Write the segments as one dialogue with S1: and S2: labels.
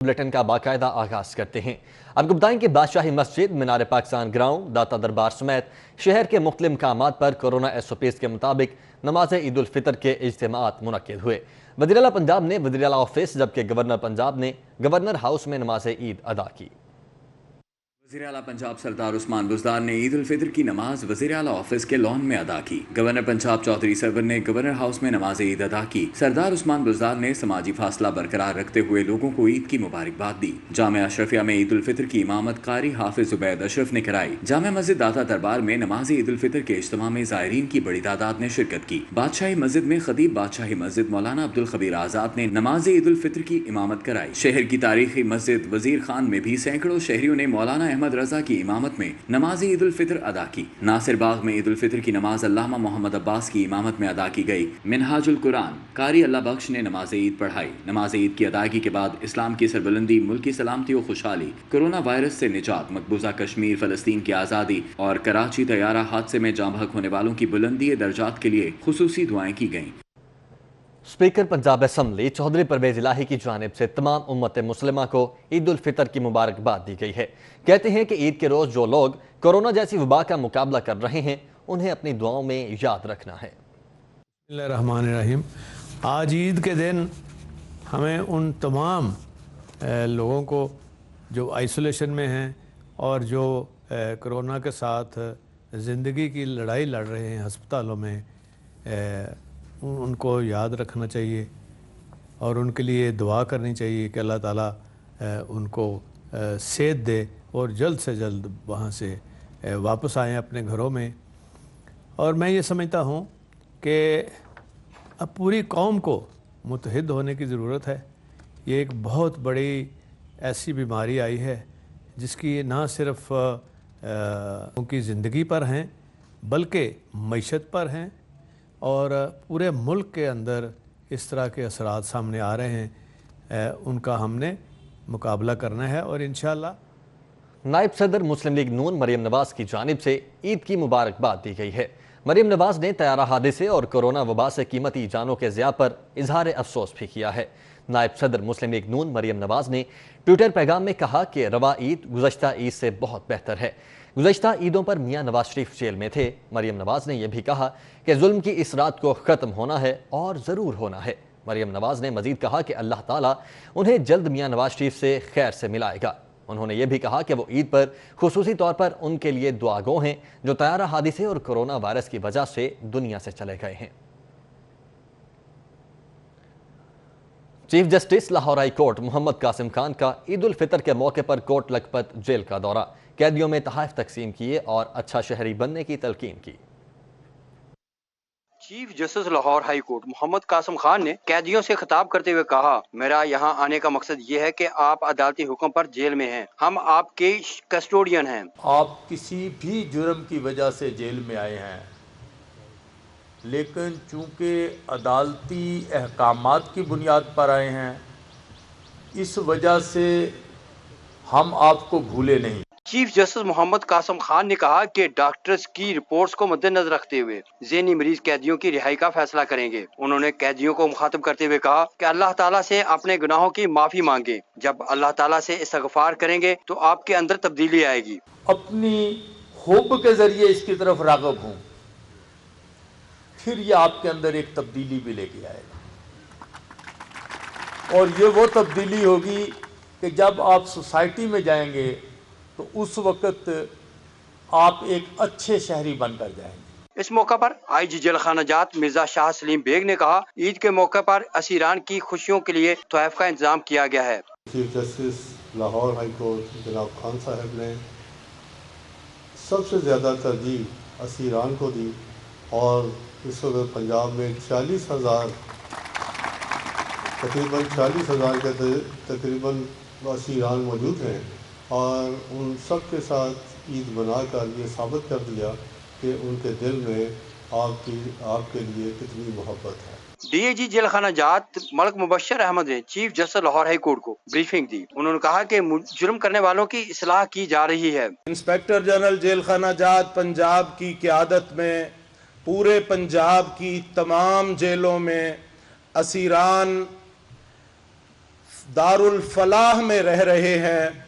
S1: Bulletin کا باقاعدہ آغاز کرتے ہیں۔ آپ کو بتائیں کہ بادشاہی مسجد، مینار پاکستان گراؤنڈ، داتا دربار سمیت شہر کے مختلف مقامات پر کورونا SOPs کے مطابق نماز عید الفطر کے اجتماعات منعقد ہوئے۔ وزیر اعلیٰ پنجاب نے وزیر اعلیٰ آفس جبکہ گورنر پنجاب نے گورنر ہاؤس میں نماز عید ادا کی۔
S2: وزیر اعلیٰ پنجاب سردار عثمان بزدار نے عید الفطر کی نماز وزیر اعلیٰ آفس کے لان میں ادا کی۔ گورنر پنجاب چودھری سرور نے گورنر ہاؤس میں نماز عید ادا کی۔ سردار عثمان بزدار نے سماجی فاصلہ برقرار رکھتے ہوئے لوگوں کو عید کی مبارکباد دی۔ جامعہ اشرفیہ میں عید الفطر کی امامت قاری حافظ عبید اشرف نے کرائی۔ جامع مسجد داتا دربار میں نماز عید الفطر کے اجتماع میں زائرین کی بڑی تعداد نے شرکت کی۔ بادشاہی مسجد میں خطیب بادشاہی مسجد مولانا عبدالخبیر آزاد نے نماز عید الفطر کی امامت کرائی۔ شہر کی تاریخی مسجد وزیر خان میں بھی سینکڑوں شہریوں نے مولانا احمد رضا کی امامت میں نماز عید الفطر ادا کی۔ ناصر باغ میں عید الفطر کی نماز علامہ محمد عباس کی امامت میں ادا کی گئی۔ منہاج القرآن قاری اللہ بخش نے نماز عید پڑھائی۔ نماز عید کی ادائیگی کے بعد اسلام کی سربلندی، ملکی سلامتی و خوشحالی، کورونا وائرس سے نجات، مقبوضہ کشمیر، فلسطین کی آزادی اور کراچی طیارہ حادثے میں جاں بحق ہونے والوں کی بلندی درجات کے لیے خصوصی دعائیں کی گئیں۔
S1: اسپیکر پنجاب اسمبلی چودھری پرویز الہی کی جانب سے تمام امت مسلمہ کو عید الفطر کی مبارکباد دی گئی ہے۔ کہتے ہیں کہ عید کے روز جو لوگ کورونا جیسی وبا کا مقابلہ کر رہے ہیں انہیں اپنی دعاؤں میں یاد رکھنا ہے۔
S3: بسم اللہ الرحمن الرحیم۔ آج عید کے دن ہمیں ان تمام لوگوں کو جو آئسولیشن میں ہیں اور جو کرونا کے ساتھ زندگی کی لڑائی لڑ رہے ہیں ہسپتالوں میں، ان کو یاد رکھنا چاہیے اور ان کے لیے دعا کرنی چاہیے کہ اللہ تعالیٰ ان کو صحت دے اور جلد سے جلد وہاں سے واپس آئیں اپنے گھروں میں۔ اور میں یہ سمجھتا ہوں کہ اب پوری قوم کو متحد ہونے کی ضرورت ہے۔ یہ ایک بہت بڑی ایسی بیماری آئی ہے جس کی نہ صرف ان کی زندگی پر ہیں بلکہ معیشت پر ہیں، اور پورے ملک کے اندر اس طرح کے اثرات سامنے آ رہے ہیں۔ ان کا ہم نے مقابلہ کرنا ہے اور انشاءاللہ۔
S1: نائب صدر مسلم لیگ نون مریم نواز کی جانب سے عید کی مبارکباد دی گئی ہے۔ مریم نواز نے طیارہ حادثے اور کورونا وبا سے قیمتی جانوں کے ضیاع پر اظہار افسوس بھی کیا ہے۔ نائب صدر مسلم لیگ نون مریم نواز نے ٹویٹر پیغام میں کہا کہ رواں عید گزشتہ عید سے بہت بہتر ہے۔ گزشتہ عیدوں پر میاں نواز شریف جیل میں تھے۔ مریم نواز نے یہ بھی کہا کہ ظلم کی اس رات کو ختم ہونا ہے اور ضرور ہونا ہے۔ مریم نواز نے مزید کہا کہ اللہ تعالیٰ انہیں جلد میاں نواز شریف سے خیر سے ملائے گا۔ انہوں نے یہ بھی کہا کہ وہ عید پر خصوصی طور پر ان کے لیے دعا گو ہیں جو طیارہ حادثے اور کورونا وائرس کی وجہ سے دنیا سے چلے گئے ہیں۔ Chief justice Lahore high court Muhammad Qasim Khan کا عید الفطر کے موقع پر کوٹ لکھپت جیل کا دورہ، قیدیوں میں تحائف تقسیم کیے اور اچھا شہری بننے کی تلقین کی۔
S4: Chief justice Lahore high court Muhammad Qasim Khan نے قیدیوں سے خطاب کرتے ہوئے کہا، میرا یہاں آنے کا مقصد یہ ہے کہ آپ عدالتی حکم پر جیل میں ہیں، ہم آپ کے کسٹوڈین ہیں۔
S5: آپ کسی بھی جرم کی وجہ سے جیل میں آئے ہیں، لیکن چونکہ عدالتی احکامات کی بنیاد پر آئے ہیں، اس وجہ سے ہم آپ کو بھولے نہیں۔
S4: چیف جسٹس محمد قاسم خان نے کہا کہ ڈاکٹرز کی رپورٹس کو مد نظر رکھتے ہوئے ذہنی مریض قیدیوں کی رہائی کا فیصلہ کریں گے۔ انہوں نے قیدیوں کو مخاطب کرتے ہوئے کہا کہ اللہ تعالیٰ سے اپنے گناہوں کی معافی مانگیں، جب اللہ تعالیٰ سے استغفار کریں گے تو آپ کے اندر تبدیلی آئے گی۔
S5: اپنی حب کے ذریعے اس کی طرف راغب ہوں، پھر یہ آپ کے اندر ایک تبدیلی بھی لے کے آئے گا، اور یہ وہ تبدیلی ہوگی کہ جب آپ سوسائٹی میں جائیں گے تو اس وقت آپ ایک اچھے شہری بن کر جائیں گے۔
S4: اس موقع پر IG جیل خانہ جات مرزا شاہ سلیم بیگ نے کہا، عید کے موقع پر اسیران کی خوشیوں کے لیے تحائف کا انتظام کیا گیا ہے۔
S6: Chief justice Lahore high court جناب خان صاحب نے سب سے زیادہ ترجیح اسیران کو دی، اور اس وقت پنجاب میں تقریباً 40,000 کے تقریباً اسیران موجود ہیں، اور ان سب کے ساتھ عید بنا کر یہ ثابت کر دیا کہ ان کے دل میں آپ کے لیے کتنی محبت ہے۔
S4: DIG جیل خانہ جات ملک مبشر احمد نے chief justice Lahore high court کو بریفنگ دی۔ انہوں نے کہا کہ جرم کرنے والوں کی اصلاح کی جا رہی ہے۔
S7: انسپیکٹر جنرل جیل خانہ جات پنجاب کی قیادت میں پورے پنجاب کی تمام جیلوں میں اسیران दारुल फलाह में रह रहे हैं,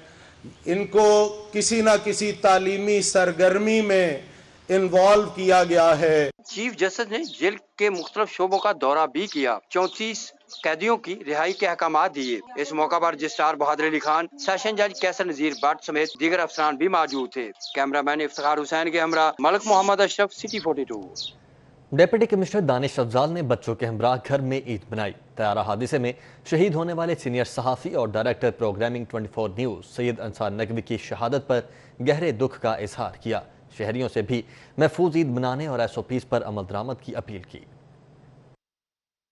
S7: इनको किसी ना किसी तालीमी सरगर्मी में इन्वॉल्व किया गया है।
S4: चीफ जस्टिस ने जेल के मुख्तलिफ शोबों का दौरा भी किया। 34 कैदियों की रिहाई के अहकाम दिए। इस मौका पर रजिस्ट्रार बहादुर अली खान, सेशन जज कैसर नजीर भट्ट समेत दीगर अफसरान भी मौजूद थे। कैमरामैन इफ्तिखार हुसैन के हमरा Malik Mohammad Ashraf, City 42।
S1: Deputy commissioner Danish Afzal ने बच्चों के हमरा घर में ईद मनाई। तैयारा हादसे में शहीद होने वाले सीनियर सहाफ़ी और director programming 24 news Syed Ansar Naqvi की शहादत पर गहरे दुख का इजहार किया। शहरियों से भी महफूज ईद मनाने और SOPs पर अमल दरामद की अपील की।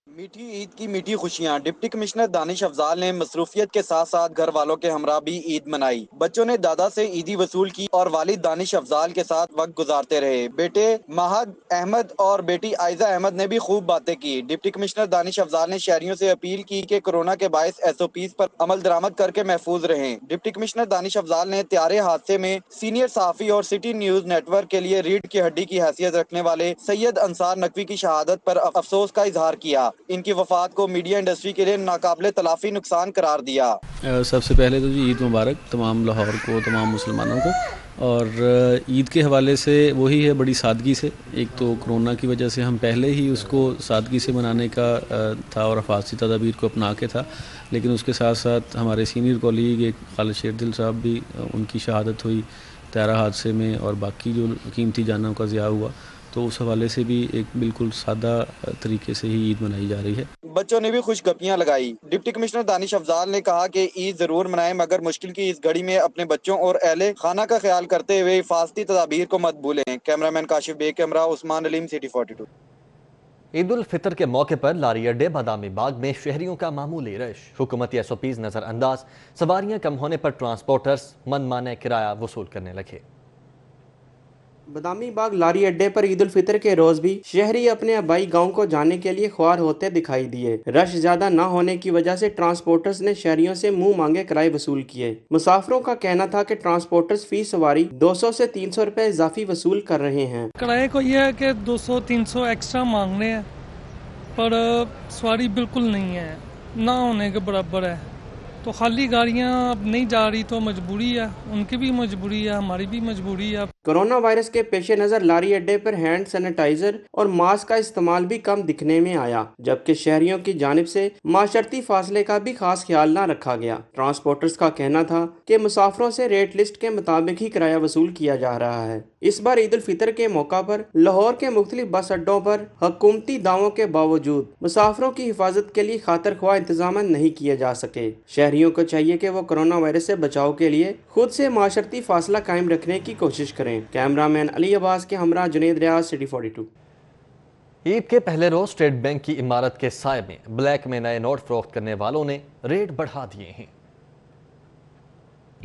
S8: मीठी ईद की मीठी खुशियाँ। डिप्टी कमिश्नर दानिश अफजाल ने मसरूफियत के साथ साथ घर वालों के हमरा भी ईद मनाई। बच्चों ने दादा से ईदी वसूल की और वालिद दानिश अफजाल के साथ वक्त गुजारते रहे। बेटे महद अहमद और बेटी आयजा अहमद ने भी खूब बातें की। डिप्टी कमिश्नर दानिश अफजाल ने शहरियों से अपील की कि कोरोना के बायस SOPs पर अमल दरामद करके महफूज रहें। डिप्टी कमिश्नर दानिश अफजाल ने त्यारे हादसे में सीनियर सहाफ़ी और सिटी न्यूज नेटवर्क के लिए रीढ़ की हड्डी की हैसियत रखने वाले सैयद अंसार नकवी की शहादत पर अफसोस का इजहार किया। इनकी वफात को मीडिया इंडस्ट्री के लिए नाकाबिले तलाफी नुकसान करार दिया।
S9: सबसे पहले तो जी ईद मुबारक तमाम लाहौर को, तमाम मुसलमानों को। और ईद के हवाले से वही है, बड़ी सादगी से। एक तो कोरोना की वजह से हम पहले ही उसको सादगी से मनाने का था और हिफाजती तदाबीर को अपना के था, लेकिन उसके साथ साथ हमारे सीनियर कॉलीग एक खालिद शेरदिल साहब भी, उनकी शहादत हुई तैयारा हादसे में, और बाकी जो कीमती जानों का ज़िया हुआ, तो उस हवाले से भी एक बिल्कुल सादा तरीके से ही ईद मनाई जा रही है।
S8: बच्चों ने भी खुशगपियां लगाई। डिप्टी कमिश्नर दानिश अफजाल ने कहा कि ईद जरूर मनाएं, मगर मुश्किल की इस घड़ी में अपने बच्चों और अहले खाना का ख्याल करते हुए हिफाजती तदाबीर को मत भूलें। कैमरामैन काशिफ बेग के हमरा उस्मान अलीम, सिटी 42।
S1: ईद उल फितर के मौके पर लारी अड्डे बादामी बाग में शहरियों का मामूली रश। हुकूमती SOPs नजरअंदाज, सवारियां कम होने पर ट्रांसपोर्टर्स मनमाने किराया वसूल करने लगे।
S10: बादामी बाग लारी अड्डे पर ईद उल फितर के रोज भी शहरी अपने आबाई गांव को जाने के लिए ख्वार होते दिखाई दिए। रश ज्यादा न होने की वजह से ट्रांसपोर्टर्स ने शहरियों से मुंह मांगे किराए वसूल किए। मुसाफिरों का कहना था कि ट्रांसपोर्टर्स फी सवारी 200 से 300 रुपए इजाफी वसूल कर रहे हैं।
S11: किराए को यह है कि 200-300 एक्स्ट्रा मांग रहे हैं, पर सवारी बिल्कुल नहीं है, ना होने के बराबर है। तो खाली गाड़ियां अब नहीं जा रही, तो मजबूरी है, उनकी भी मजबूरी है, हमारी भी मजबूरी है।
S10: कोरोना वायरस के पेश नज़र लारी अड्डे पर हैंड सैनिटाइजर और मास्क का इस्तेमाल भी कम दिखने में आया, जबकि शहरियों की जानिब से माशरती फासले का भी खास ख्याल न रखा गया। ट्रांसपोर्टर्स का कहना था कि मुसाफिरों से रेट लिस्ट के मुताबिक ही किराया वसूल किया जा रहा है। इस बार ईद उल फितर के मौका पर लाहौर के मुख्तलिफ बस अड्डों पर हुकूमती दावों के बावजूद मुसाफिरों की हिफाजत के लिए खातर ख्वाह इंतजाम नहीं किए जा सके। शहरियों को चाहिए कि वो कोरोना वायरस से बचाव के लिए खुद से माशरती फासला कायम रखने की कोशिश करें। कैमरामैन अली अब्बास के हमरा जुनेद रियाज, सिटी 42।
S1: ईद के पहले रोज स्टेट बैंक की इमारत के साए में ब्लैक में नए नोट फरोख्त करने वालों ने रेट बढ़ा दिए हैं।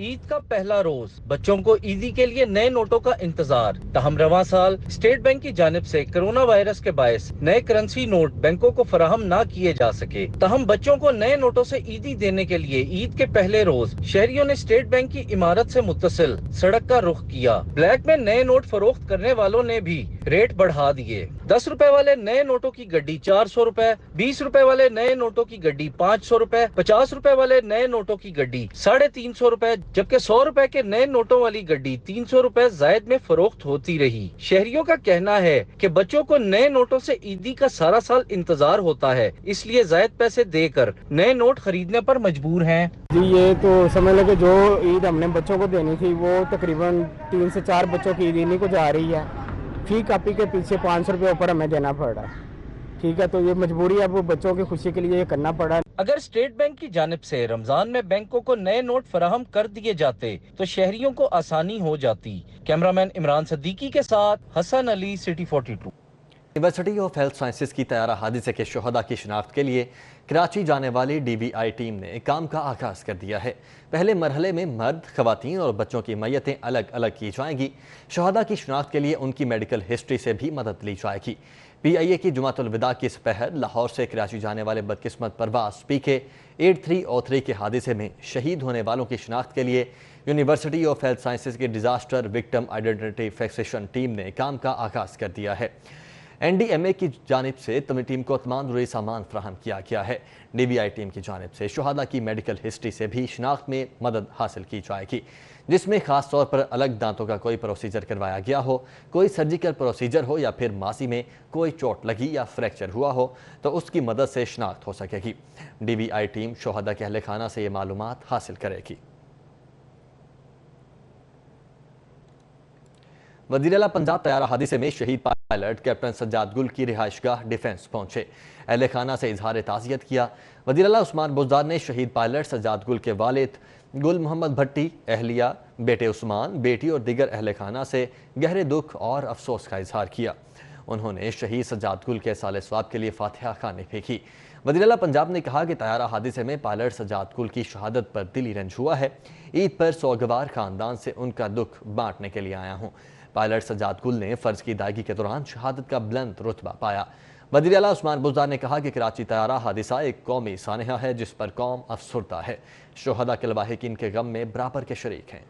S12: ईद का पहला रोज, बच्चों को ईदी के लिए नए नोटों का इंतजार। तहम रवां साल स्टेट बैंक की जानिब से कोरोना वायरस के बायस नए करेंसी नोट बैंकों को फराहम ना किए जा सके। तहम बच्चों को नए नोटों से ईदी देने के लिए ईद के पहले रोज शहरियों ने स्टेट बैंक की इमारत से मुत्तसिल सड़क का रुख किया। ब्लैक में नए नोट फरोख्त करने वालों ने भी रेट बढ़ा दिए। 10 रुपए वाले नए नोटों की गड्डी 400 रुपए, 20 रुपए वाले नए नोटों की गड्डी 500 रुपए, 50 रुपए वाले नए नोटों की गड्डी 350 रुपए, जबकि 100 रुपए के नए नोटों वाली गड्डी 300 रुपए जायद में फरोख्त होती रही। शहरियों का कहना है कि बच्चों को नए नोटों से ईदी का सारा साल इंतजार होता है, इसलिए जायद पैसे देकर नए नोट खरीदने पर मजबूर हैं।
S13: जी ये तो समझ लो कि जो ईद हमने बच्चों को देनी थी वो तकरीबन 3 से 4 बच्चों की ईद इन्हीं को जा रही है। फी कापी के पीछे 500 रुपये ऊपर हमें देना पड़ रहा है। ठीक है, तो ये मजबूरी है, वो बच्चों की खुशी के लिए ये करना पड़ा।
S12: अगर स्टेट बैंक की जानिब से रमजान में बैंकों को नए नोट फराहम कर दिए जाते तो शहरियों को आसानी हो जाती। कैमरामैन इमरान सद्दीकी के साथ Hasan Ali, City 42।
S1: University of health sciences की तैयारा हादसे के शुहदा की शिनाख्त के लिए कराची जाने वाली DVI टीम ने काम का आगाज़ कर दिया है। पहले मरहले में मर्द, खवातीन और बच्चों की मैयतें अलग अलग की जाएंगी। शुहदा की शिनाख्त के लिए उनकी मेडिकल हिस्ट्री से भी मदद ली जाएगी। PIA की जुमातुल विदा की सपहर लाहौर से कराची जाने वाले बदकिस्मत परवाज PK 8303 के हादसे में शहीद होने वालों की शिनाख्त के लिए यूनिवर्सिटी ऑफ हेल्थ साइंसेज की डिजास्टर विक्टिम आइडेंटिफिकेशन टीम ने काम का आगाज़ कर दिया है। NDMA की जानिब से टीम को तमाम ज़रूरी सामान फराहम किया गया है। DBI टीम की जानिब से शुहदा की मेडिकल हिस्ट्री से भी शिनाख्त में मदद हासिल की जाएगी, जिसमें ख़ास तौर पर अलग दांतों का कोई प्रोसीजर करवाया गया हो, कोई सर्जिकल प्रोसीजर हो या फिर मासी में कोई चोट लगी या फ्रैक्चर हुआ हो तो उसकी मदद से शिनाख्त हो सकेगी। DBI टीम शुहदा के अहले खाना से ये मालूमात हासिल करेगी। वज़ीर-ए-आला पंजाब तैयारा हादसे में शहीद पायलट कैप्टन सज्जाद गुल की रिहाइशगाह डिफेंस पहुंचे, अहले खाना से इजहार ताज़ियत किया। वज़ीर-ए-आला उस्मान बुज़दार ने शहीद पायलट सज्जाद गुल के वालिद गुल मोहम्मद भट्टी, अहलिया, बेटे उस्मान, बेटी और दीगर अहले खाना से गहरे दुख और अफसोस का इजहार किया। उन्होंने शहीद सज्जाद गुल के साले स्वाब के लिए फातिहा खानी फेंकी। वज़ीर-ए-आला पंजाब ने कहा कि तैयारा हादसे में पायलट सज्जाद गुल की शहादत पर दिली रंज हुआ है। ईद पर सोगवार खानदान से उनका दुख बांटने के लिए आया हूँ। पायलट सज्जाद गुल ने फ़र्ज की अदायगी के दौरान शहादत का बुलंद रुतबा पाया। वज़ीर-ए-आला उस्मान बुज़दार ने कहा कि कराची तैयारा हादसा एक कौमी सानहा है जिस पर कौम अफसुर्दा है। शुहदा के लवाहिकीन के गम में बराबर के शरीक हैं।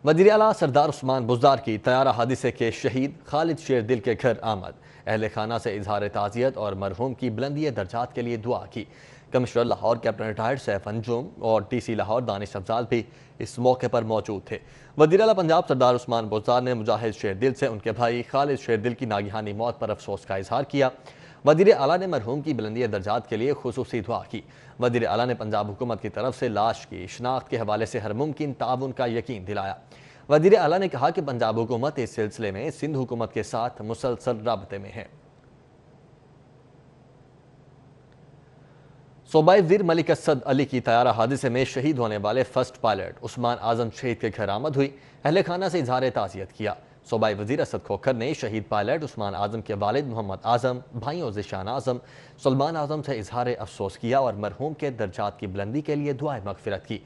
S1: वज़ीर-ए-आला सरदार उस्मान बुज़दार की तैयारा हादसे के शहीद खालिद शेरदिल के घर आमद, अहले खाना से इजहार ताज़ियत और मरहूम की बुलंदी दर्जात के लिए दुआ की। Commissioner Lahore captain retired Saif Anjum और TC लाहौर दानिश अफजाल भी इस मौके पर मौजूद थे। वज़ीर-ए-आला पंजाब सरदार उस्मान बुज़दार ने मुजाहिद शेरदिल से उनके भाई खालिद शेरदिल की नागिहानी मौत पर अफसोस का इजहार किया। वज़ीर-ए-आला ने मरहूम की बुलंदी दर्जात के लिए खुसूसी दुआ की। वज़ीर-ए-आला ने पंजाब हुकूमत की तरफ से लाश की शिनाख्त के हवाले से हर मुमकिन ताउन का यकीन दिलाया। वज़ीर-ए-आला ने कहा कि पंजाब हुकूमत इस सिलसिले में सिंध हुकूमत के साथ मुसलसल राबते में है। सूबाई वज़ीर मलिक असद अली की तैयारा हादसे में शहीद होने वाले फर्स्ट पायलट उस्मान आज़म शहीद के घर आमद हुई, अहले खाना से इजहार ताज़ियत किया। सूबाई वज़ीर असद खोखर ने शहीद पायलट उस्मान आज़म के वालिद मोहम्मद आज़म, भाइयों ज़िशान आज़म, सुल्मान आज़म से इजहार अफसोस किया और मरहूम के दर्जात की बुलंदी के लिए दुआए मग़फ़िरत की।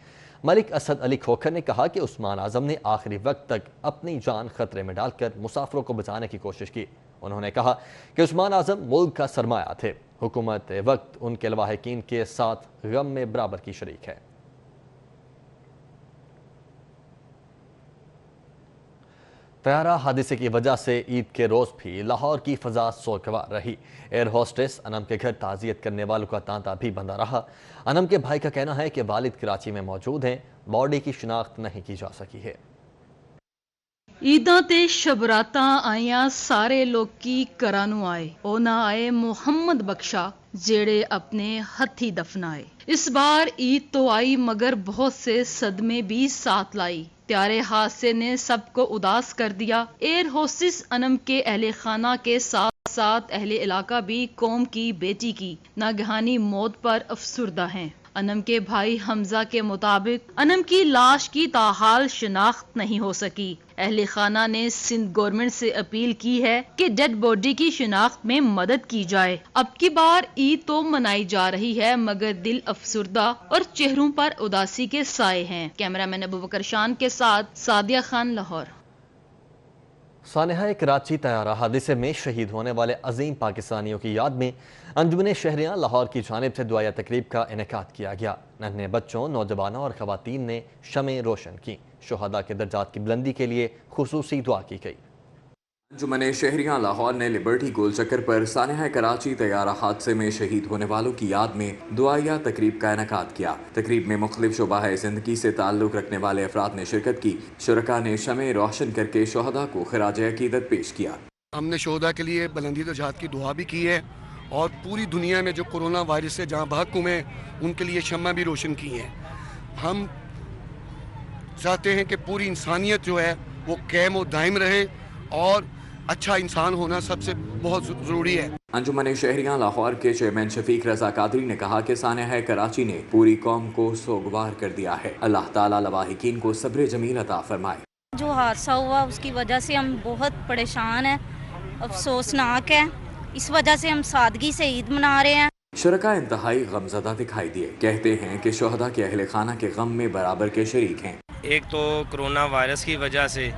S1: मलिक असद अली खोखर ने कहा कि उस्मान आज़म ने आखिरी वक्त तक अपनी जान खतरे में डालकर मुसाफिरों को बचाने की कोशिश की। उन्होंने कहा कि उस्मान आज़म मुल्क का सरमाया थे, हुकूमत वक्त उनके लवाहिकीन के साथ गम में बराबर की शरीक है। तैयारा हादसे की वजह से ईद के रोज़ भी लाहौर की फ़ज़ा सोगवार रही। एयर होस्टेस अनम के घर ताज़ियत करने वालों का तांता भी बंधा रहा। अनम के भाई का कहना है कि वालिद कराची में मौजूद हैं, बॉडी की शिनाख्त नहीं की जा सकी है।
S14: ईदां ते शबरातां आईयां सारे लोकी घरां नूं आए, ओ ना आए मुहम्मद बख्शा जेड़े अपने हथी दफनाए। इस बार ईद तो आई मगर बहुत से सदमे भी साथ लाई। प्यारे हादसे ने सबको उदास कर दिया। एयर होस्टेस अनम के अहले खाना के साथ साथ अहले इलाका भी कौम की बेटी की नागहानी मौत पर अफसुर्दा हैं। अनम के भाई हमजा के मुताबिक अनम की लाश की ताहाल शिनाख्त नहीं हो सकी। अहले खाना ने सिंध गवर्नमेंट से अपील की है कि डेड बॉडी की शिनाख्त में मदद की जाए। अब की बार ईद तो मनाई जा रही है मगर दिल अफसुर्दा और चेहरों पर उदासी के साए हैं। कैमरामैन अबूबकर शान के साथ सादिया खान, लाहौर।
S1: सानहा कराची तैयारा हादसे में शहीद होने वाले अजीम पाकिस्तानियों की याद में अंजुमन शहरियाँ लाहौर की जानिब से दुआया तकरीब का इनेकाद किया गया। नन्हे बच्चों, नौजवानों और खवातीन ने शमें रोशन की। शुहदा के दर्जात की बुलंदी के लिए खुसूसी दुआ की गई।
S2: अंजुमन शहरियाँ लाहौर ने लिबर्टी गोल चक्कर पर सानहा कराची तैयारा हादसे में शहीद होने वालों की याद में दुआया तकरीब का इनेकाद किया। तकरीब में मुख्तलिफ शोबाह ज़िंदगी से ताल्लुक़ रखने वाले अफराद ने शिरकत की। शुरका ने शमें रोशन करके शोहदा को खिराज अकीदत पेश किया।
S15: हमने शोहदा के लिए बुलंदी दर्जात की दुआ भी की है और पूरी दुनिया में जो कोरोना वायरस से जहाँ बहक हुए उनके लिए शम्मा भी रोशन की हैं। हम चाहते हैं कि पूरी इंसानियत जो है वो कायम और दायम रहे और अच्छा इंसान होना सबसे बहुत ज़रूरी है।
S2: अंजुमन शहरियाँ लाहौर के चेयरमैन शफीक रजा कादरी ने कहा कि सानहा कराची ने पूरी कौम को सोगवार कर दिया है। अल्लाह ताला लवाहिकीन को सब्र जमील अता फरमाए।
S16: जो हादसा हुआ उसकी वजह से हम बहुत परेशान हैं, अफसोसनाक है। इस वजह से हम सादगी से ईद मना रहे हैं।
S2: शुरका इंतहाई गमज़दा दिखाई दिए। कहते हैं कि शोहदा के अहले खाना के गम में बराबर के शरीक हैं।
S17: एक तो कोरोना वायरस की वजह से,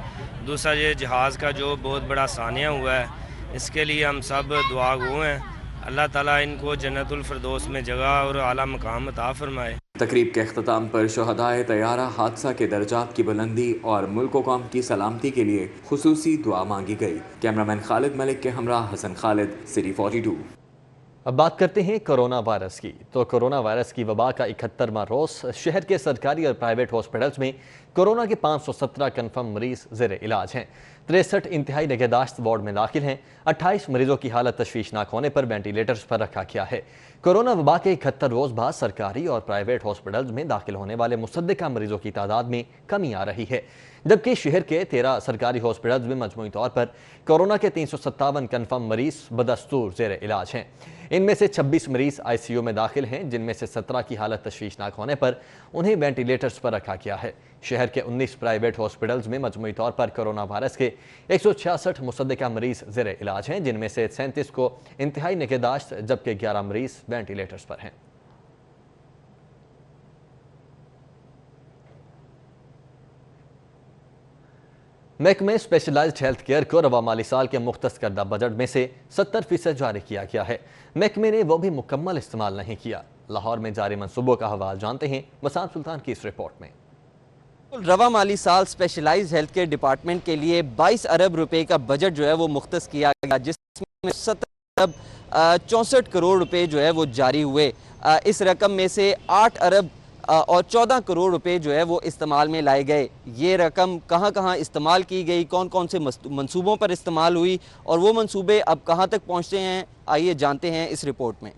S17: दूसरा ये जहाज़ का जो बहुत बड़ा सानिया हुआ है, इसके लिए हम सब दुआ गो हैं। अल्लाह ताला इनको जन्नतुल फिरदौस में जगह और आला मकाम अता फरमाए।
S2: तकरीब के अख्ताम पर शहदाए तैयारा हादसा के दर्जात की बुलंदी और मुल्क व कौम की सलामती के लिए खुसूसी दुआ मांगी गई। कैमरामैन खालिद मलिक के हमरा हसन खालिद, सिटी 42।
S1: अब बात करते हैं कोरोना वायरस की। तो कोरोना वायरस की वबा का 71वां रोज़ शहर के सरकारी और प्राइवेट हॉस्पिटल्स में कोरोना के 517 कन्फर्म मरीज ज़ेर इलाज हैं। 63 इंतहाई निगहदाश्त वार्ड में दाखिल हैं। 28 मरीजों की हालत तशवीशनाक होने पर वेंटिलेटर्स पर रखा गया है। कोरोना वबा के 71 रोज़ बाद सरकारी और प्राइवेट हॉस्पिटल्स में दाखिल होने वाले मुसद्दिका मरीजों की तादाद में कमी आ रही है, जबकि शहर के 13 सरकारी हॉस्पिटल्स में मजमूई तौर पर कोरोना के 357 कन्फर्म मरीज बदस्तूर ज़ेर इलाज हैं। इनमें से 26 मरीज ICU में दाखिल हैं, जिनमें से 17 की हालत तशवीशनाक होने पर उन्हें वेंटिलेटर्स पर रखा गया है। शहर के 19 प्राइवेट हॉस्पिटल्स में मजमूई तौर पर कोरोना वायरस के 166 मुसद्दिका मरीज ज़ेर इलाज हैं, जिनमें से 37 को इंतहाई निगहदाश्त जबकि 11 मरीज वेंटिलेटर्स पर हैं। महकमे स्पेशलाइज्ड हेल्थ केयर को रवा माली साल के मुख्तस करदा बजट में से 70% जारी किया गया है। महकमे ने वो भी मुकम्मल इस्तेमाल नहीं किया। लाहौर में जारी मंसूबों का हवाला जानते हैं वसाम सुल्तान की इस रिपोर्ट में।
S18: रवा माली साल स्पेशलाइज्ड हेल्थ केयर डिपार्टमेंट के लिए 22 अरब रुपए का बजट जो है वो मुख्तस किया गया, जिसमें 70 अरब 64 करोड़ रुपए जो है वो जारी हुए। इस रकम में से 8 अरब और 14 करोड़ रुपए जो है वो इस्तेमाल में लाए गए। ये रकम कहाँ कहाँ इस्तेमाल की गई, कौन कौन से मंसूबों पर इस्तेमाल हुई और वो मंसूबे अब कहाँ तक पहुँचते हैं, आइए जानते हैं इस रिपोर्ट में।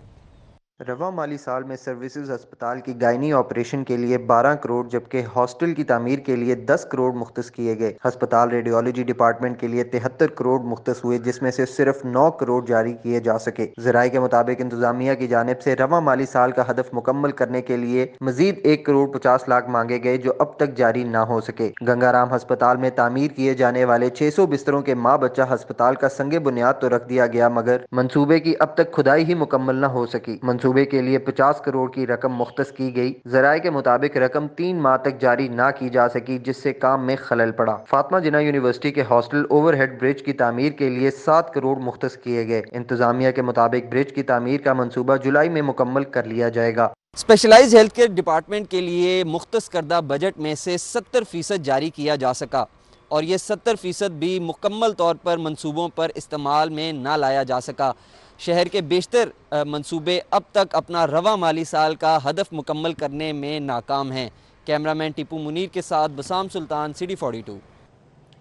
S19: रवा माली साल में सर्विसेज अस्पताल की गायनी ऑपरेशन के लिए 12 करोड़ जबकि हॉस्टल की तामीर के लिए 10 करोड़ मुख्तस किए गए। अस्पताल रेडियोलॉजी डिपार्टमेंट के लिए 73 करोड़ मुख्तस हुए, जिसमें से सिर्फ 9 करोड़ जारी किए जा सके। ज़राए के मुताबिक इंतजामिया की जानिब से रवा माली साल का हदफ मुकम्मल करने के लिए मजीद 1 करोड़ 50 लाख मांगे गए, जो अब तक जारी न हो सके। गंगाराम अस्पताल में तामीर किए जाने वाले 600 बिस्तरों के माँ बच्चा अस्पताल का संगे बुनियाद तो रख दिया गया, मगर मंसूबे की अब तक खुदाई ही मुकम्मल न हो सकी। मंसूबे के लिए 50 करोड़ की रकम मुख्तस की गई। ज़राए के मुताबिक रकम 3 माह तक जारी ना की जा सकी, जिससे काम में खलल पड़ा। फातिमा जिन्ना यूनिवर्सिटी के हॉस्टल ओवरहेड ब्रिज की तामीर के लिए 7 करोड़ मुख्तस किए गए। इंतजामिया के मुताबिक ब्रिज की तामीर का मंसूबा जुलाई में मुकम्मल कर लिया जाएगा।
S18: स्पेशलाइज्ड हेल्थ केयर डिपार्टमेंट के लिए मुख्तस करदा बजट में से 70% जारी किया जा सका और ये 70% भी मुकम्मल तौर पर मंसूबों पर इस्तेमाल में ना लाया जा सका। शहर के बेशतर मंसूबे अब तक अपना रवा माली साल का हदफ मुकम्मल करने में नाकाम हैं। कैमरामैन टीपू मुनीर के साथ बसाम सुल्तान, सिटी 42।